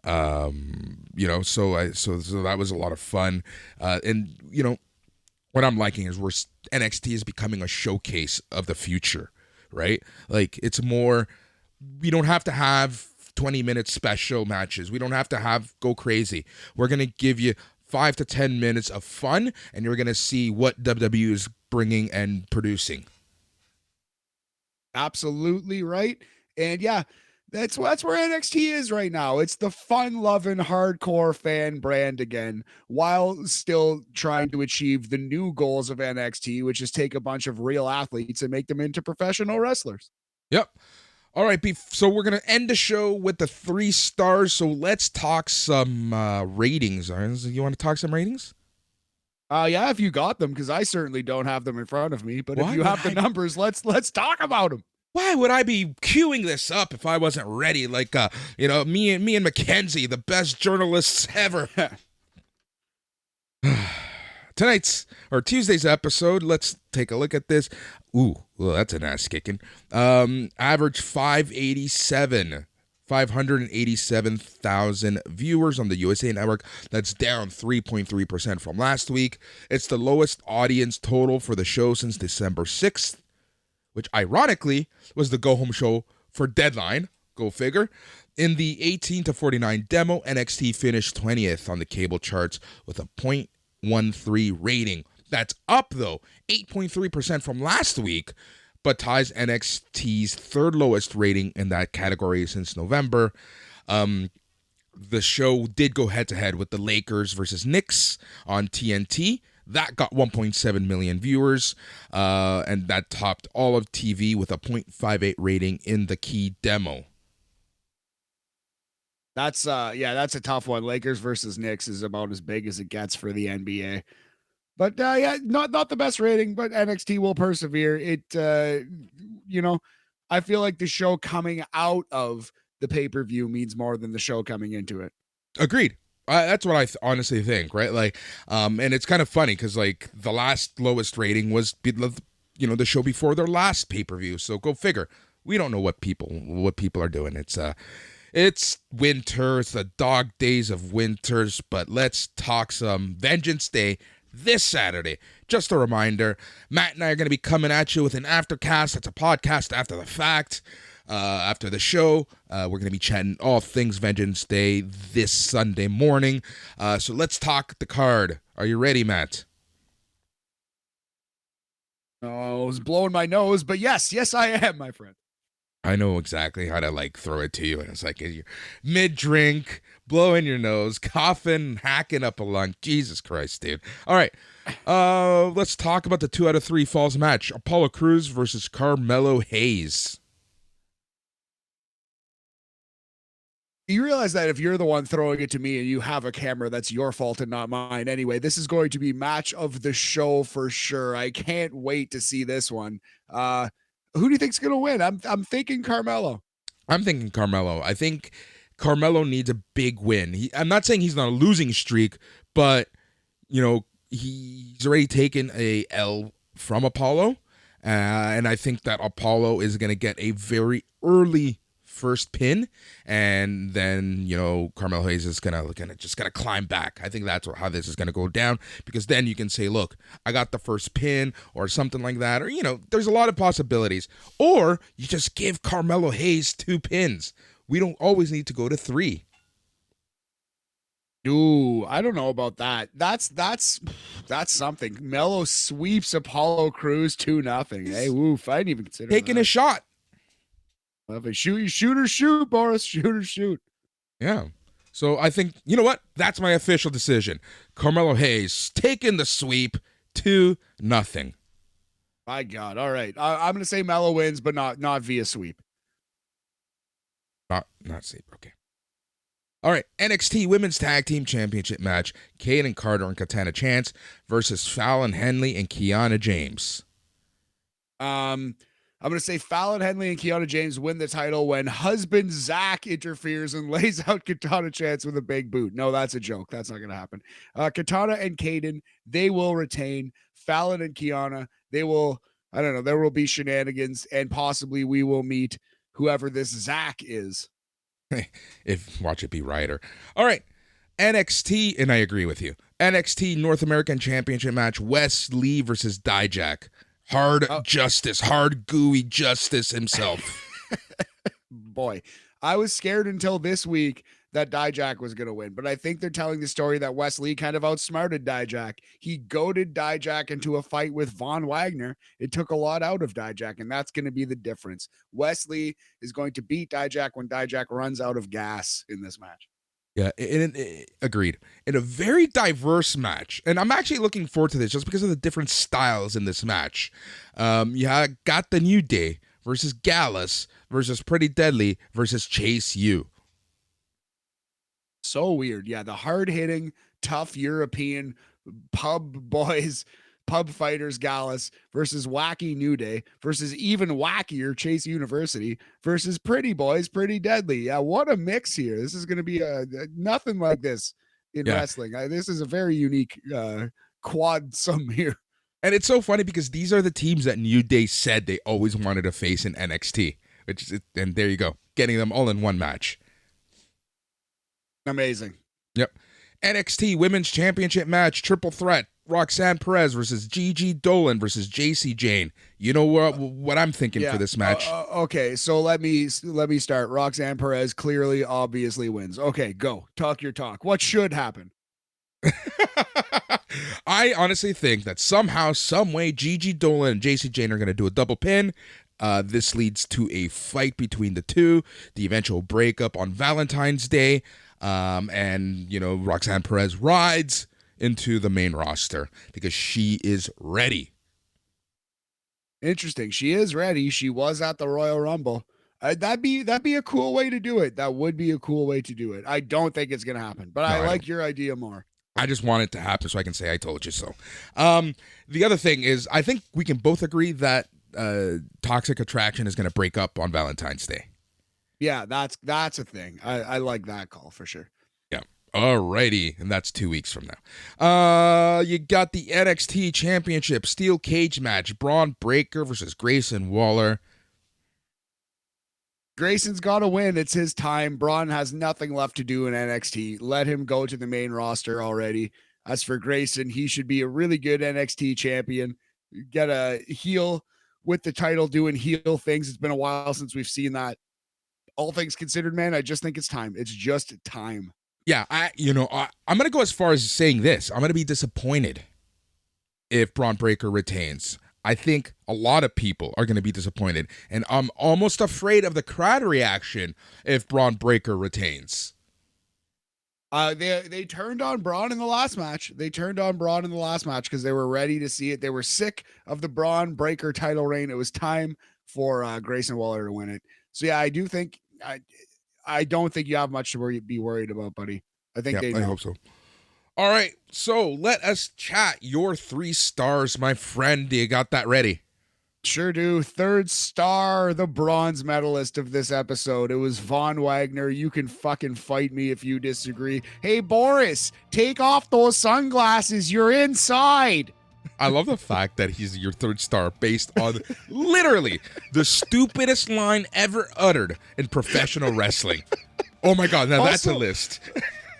So that was a lot of fun. And what I'm liking is NXT is becoming a showcase of the future, right? Like it's more, we don't have to have 20-minute special matches. We don't have to go crazy. We're going to give you 5 to 10 minutes of fun, and you're going to see what WWE is bringing and producing. Absolutely right. And yeah, that's where NXT is right now. It's the fun-loving hardcore fan brand again, while still trying to achieve the new goals of NXT, which is take a bunch of real athletes and make them into professional wrestlers. Yep. All right, so we're going to end the show with the 3 stars. So let's talk some ratings. You want to talk some ratings? Yeah, if you got them, because I certainly don't have them in front of me. But if you have the numbers, let's talk about them. Why would I be queuing this up if I wasn't ready? Like, me and Mackenzie, the best journalists ever. tonight's or Tuesday's episode, let's take a look at this. Ooh, well, that's an ass kicking. Average 587,000 viewers on the USA Network. That's down 3.3% from last week. It's the lowest audience total for the show since December 6th, which ironically was the go-home show for Deadline. Go figure. In the 18 to 49 demo, NXT finished 20th on the cable charts with a .13 rating. That's up, though, 8.3% from last week, but ties NXT's third lowest rating in that category since November. The show did go head-to-head with the Lakers versus Knicks on TNT. That got 1.7 million viewers, and that topped all of TV with a .58 rating in the key demo. That's that's a tough one. Lakers versus Knicks is about as big as it gets for the NBA. But not the best rating, but NXT will persevere. I feel like the show coming out of the pay-per-view means more than the show coming into it. Agreed. That's what I honestly think, right? Like, and it's kind of funny because like the last lowest rating was, the show before their last pay-per-view. So go figure. We don't know what people are doing. It's winter. It's the dog days of winters. But let's talk some Vengeance Day this Saturday. Just a reminder, Matt and I are going to be coming at you with an aftercast. That's a podcast after the fact. After the show, we're going to be chatting all things Vengeance Day this Sunday morning. So let's talk the card. Are you ready, Matt? Oh, I was blowing my nose, but yes, I am, my friend. I know exactly how to throw it to you, and it's like you're mid-drink, blowing your nose, coughing, hacking up a lung. Jesus Christ, dude. All right, let's talk about the 2 out of 3 falls match. Apollo Crews versus Carmelo Hayes. You realize that if you're the one throwing it to me and you have a camera, that's your fault and not mine. Anyway, this is going to be match of the show for sure. I can't wait to see this one. Who do you think's going to win? I'm thinking Carmelo. I'm thinking Carmelo. I think Carmelo needs a big win. I'm not saying he's not a losing streak, but he's already taken a L from Apollo, and I think that Apollo is going to get a very early first pin, and then Carmelo Hayes is gonna climb back. I think that's how this is gonna go down, because then you can say, look, I got the first pin or something like that, or there's a lot of possibilities. Or you just give Carmelo Hayes 2 pins. We don't always need to go to 3. Ooh, I don't know about that. That's something. Melo sweeps Apollo Crews 2-0. Hey, woof! I didn't even consider taking a shot. Shoot or shoot, Boris. Shoot or shoot. Yeah. So I think, you know what? That's my official decision. Carmelo Hayes taking the sweep 2-0. My God. All right. I'm going to say Melo wins, but not via sweep. Not sweep. Okay. All right. NXT Women's Tag Team Championship match. Kaden Carter and Katana Chance versus Fallon Henley and Kiana James. I'm going to say Fallon Henley and Kiana James win the title when husband Zach interferes and lays out Katana Chance with a big boot. No, that's a joke. That's not going to happen. Katana and Kaden, they will retain. Fallon and Kiana, there will be shenanigans, and possibly we will meet whoever this Zach is. If watch it be Ryder. All right. NXT, and I agree with you. NXT North American Championship match, Wes Lee versus Dijak. Hard gooey justice himself. Boy, I was scared until this week that Dijak was going to win, but I think they're telling the story that Wes Lee kind of outsmarted Dijak. He goaded Dijak into a fight with Von Wagner. It took a lot out of Dijak, and that's going to be the difference. Wes Lee is going to beat Dijak when Dijak runs out of got in this match. Yeah, agreed. In a very diverse match, and I'm actually looking forward to this just because of the different styles in this match. You got the New Day versus Gallus versus Pretty Deadly versus Chase U. So weird. Yeah, the hard-hitting, tough European pub boys, pub fighters Gallus versus wacky New Day versus even wackier Chase University versus Pretty Boys, Pretty Deadly. Yeah, what a mix here. This is going to be nothing like this in wrestling. This is a very unique quadsome here. And it's so funny because these are the teams that New Day said they always wanted to face in NXT, and there you go, getting them all in one match. Amazing. Yep. NXT Women's Championship match, triple threat. Roxanne Perez versus Gigi Dolan versus JC Jane. You know what I'm thinking for this match? Okay, so let me start. Roxanne Perez clearly, obviously wins. Okay, go. Talk your talk. What should happen? I honestly think that somehow, some way, Gigi Dolan and JC Jane are going to do a double pin. This leads to a fight between the two, the eventual breakup on Valentine's Day, and, Roxanne Perez rides into the main roster because she is ready. Interesting. She is ready. She was at the Royal Rumble. That'd be a cool way to do it. That would be a cool way to do it. I don't think it's going to happen, but I like your idea more. I just want it to happen so I can say I told you so. The other thing is, I think we can both agree that Toxic Attraction is going to break up on Valentine's Day. Yeah, that's a thing. I like that call for sure. Yeah. Alrighty, and that's 2 weeks from now. You got the NXT Championship Steel Cage match. Braun Breaker versus Grayson Waller. Grayson's got to win. It's his time. Braun has nothing left to do in NXT. Let him go to the main roster already. As for Grayson, he should be a really good NXT champion. Get a heel with the title doing heel things. It's been a while since we've seen that. All things considered, man, I just think it's time. It's just time. Yeah, I'm going to go as far as saying this. I'm going to be disappointed if Braun Breaker retains. I think a lot of people are going to be disappointed, and I'm almost afraid of the crowd reaction if Braun Breaker retains. They turned on Braun in the last match. Because they were ready to see it. They were sick of the Braun Breaker title reign. It was time for Grayson Waller to win it. So yeah, I do think I don't think you have much to be worried about, buddy. I think they know. I hope so. All right, so let us chat your 3 stars, my friend. Do you got that ready? Sure do. 3rd star, the bronze medalist of this episode. It was Von Wagner. You can fucking fight me if you disagree. Hey, Boris, take off those sunglasses. You're inside. I love the fact that he's your 3rd star based on literally the stupidest line ever uttered in professional wrestling. Oh my God, now that's a list.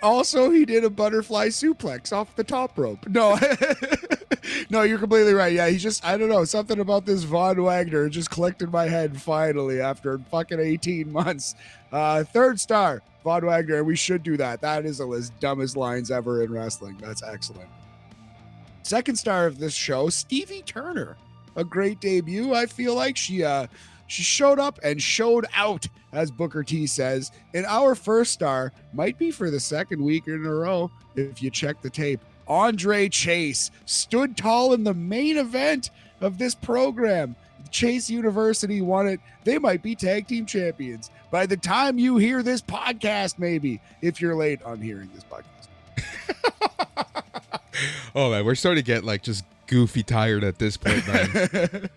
Also, he did a butterfly suplex off the top rope. No, no, you're completely right. Yeah, I don't know, something about this Von Wagner just clicked in my head finally after fucking 18 months. 3rd star, Von Wagner. We should do that. That is the dumbest lines ever in wrestling. That's excellent. 2nd star of this show, Stevie Turner. A great debut. I feel like she showed up and showed out, as Booker T says. And our 1st star might be for the 2nd week in a row, if you check the tape. Andre Chase stood tall in the main event of this program. Chase University won it. They might be tag team champions by the time you hear this podcast, maybe, if you're late on hearing this podcast. Oh man, we're starting to get just goofy tired at this point, man.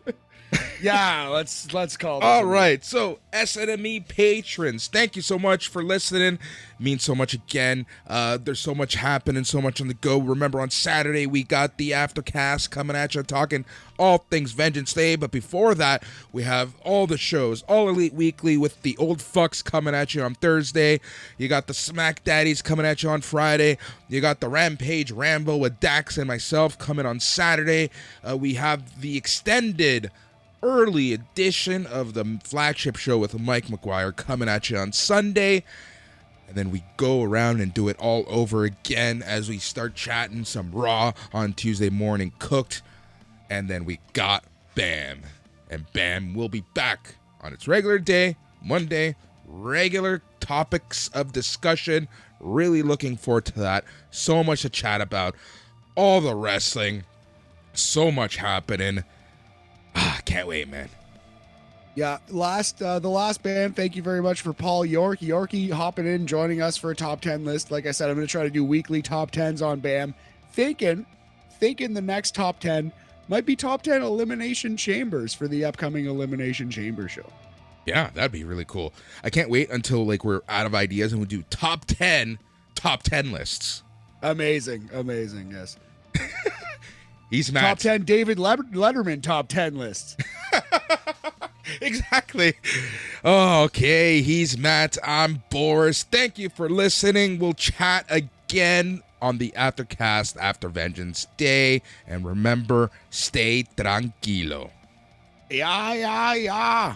Yeah, let's call this. All right, so SNME patrons, thank you so much for listening. It means so much again. There's so much happening, so much on the go. Remember, on Saturday we got the Aftercast coming at you, talking all things Vengeance Day. But before that, we have all the shows, All Elite Weekly with the old fucks coming at you on Thursday. You got the Smack Daddies coming at you on Friday. You got the Rampage Rambo with Dax and myself coming on Saturday. We have the extended early edition of the flagship show with Mike Maguire coming at you on Sunday. And then we go around and do it all over again as we start chatting some Raw on Tuesday morning cooked. And then we got BAM. And BAM will be back on its regular day, Monday, regular topics of discussion. Really looking forward to that. So much to chat about. All the wrestling. So much happening. Can't wait, man. Yeah, the last band, thank you very much for Paul York. Yorkie hopping in, joining us for a top 10 list. Like I said, I'm going to try to do weekly top 10s on BAM. Thinking the next top 10 might be top 10 Elimination Chambers for the upcoming Elimination Chamber show. Yeah, that'd be really cool. I can't wait until we're out of ideas and we do top 10 lists. Amazing, yes. He's Matt. Top 10 David Letterman top 10 list. Exactly. Okay, he's Matt. I'm Boris. Thank you for listening. We'll chat again on the Aftercast after Vengeance Day. And remember, stay tranquilo. Yeah.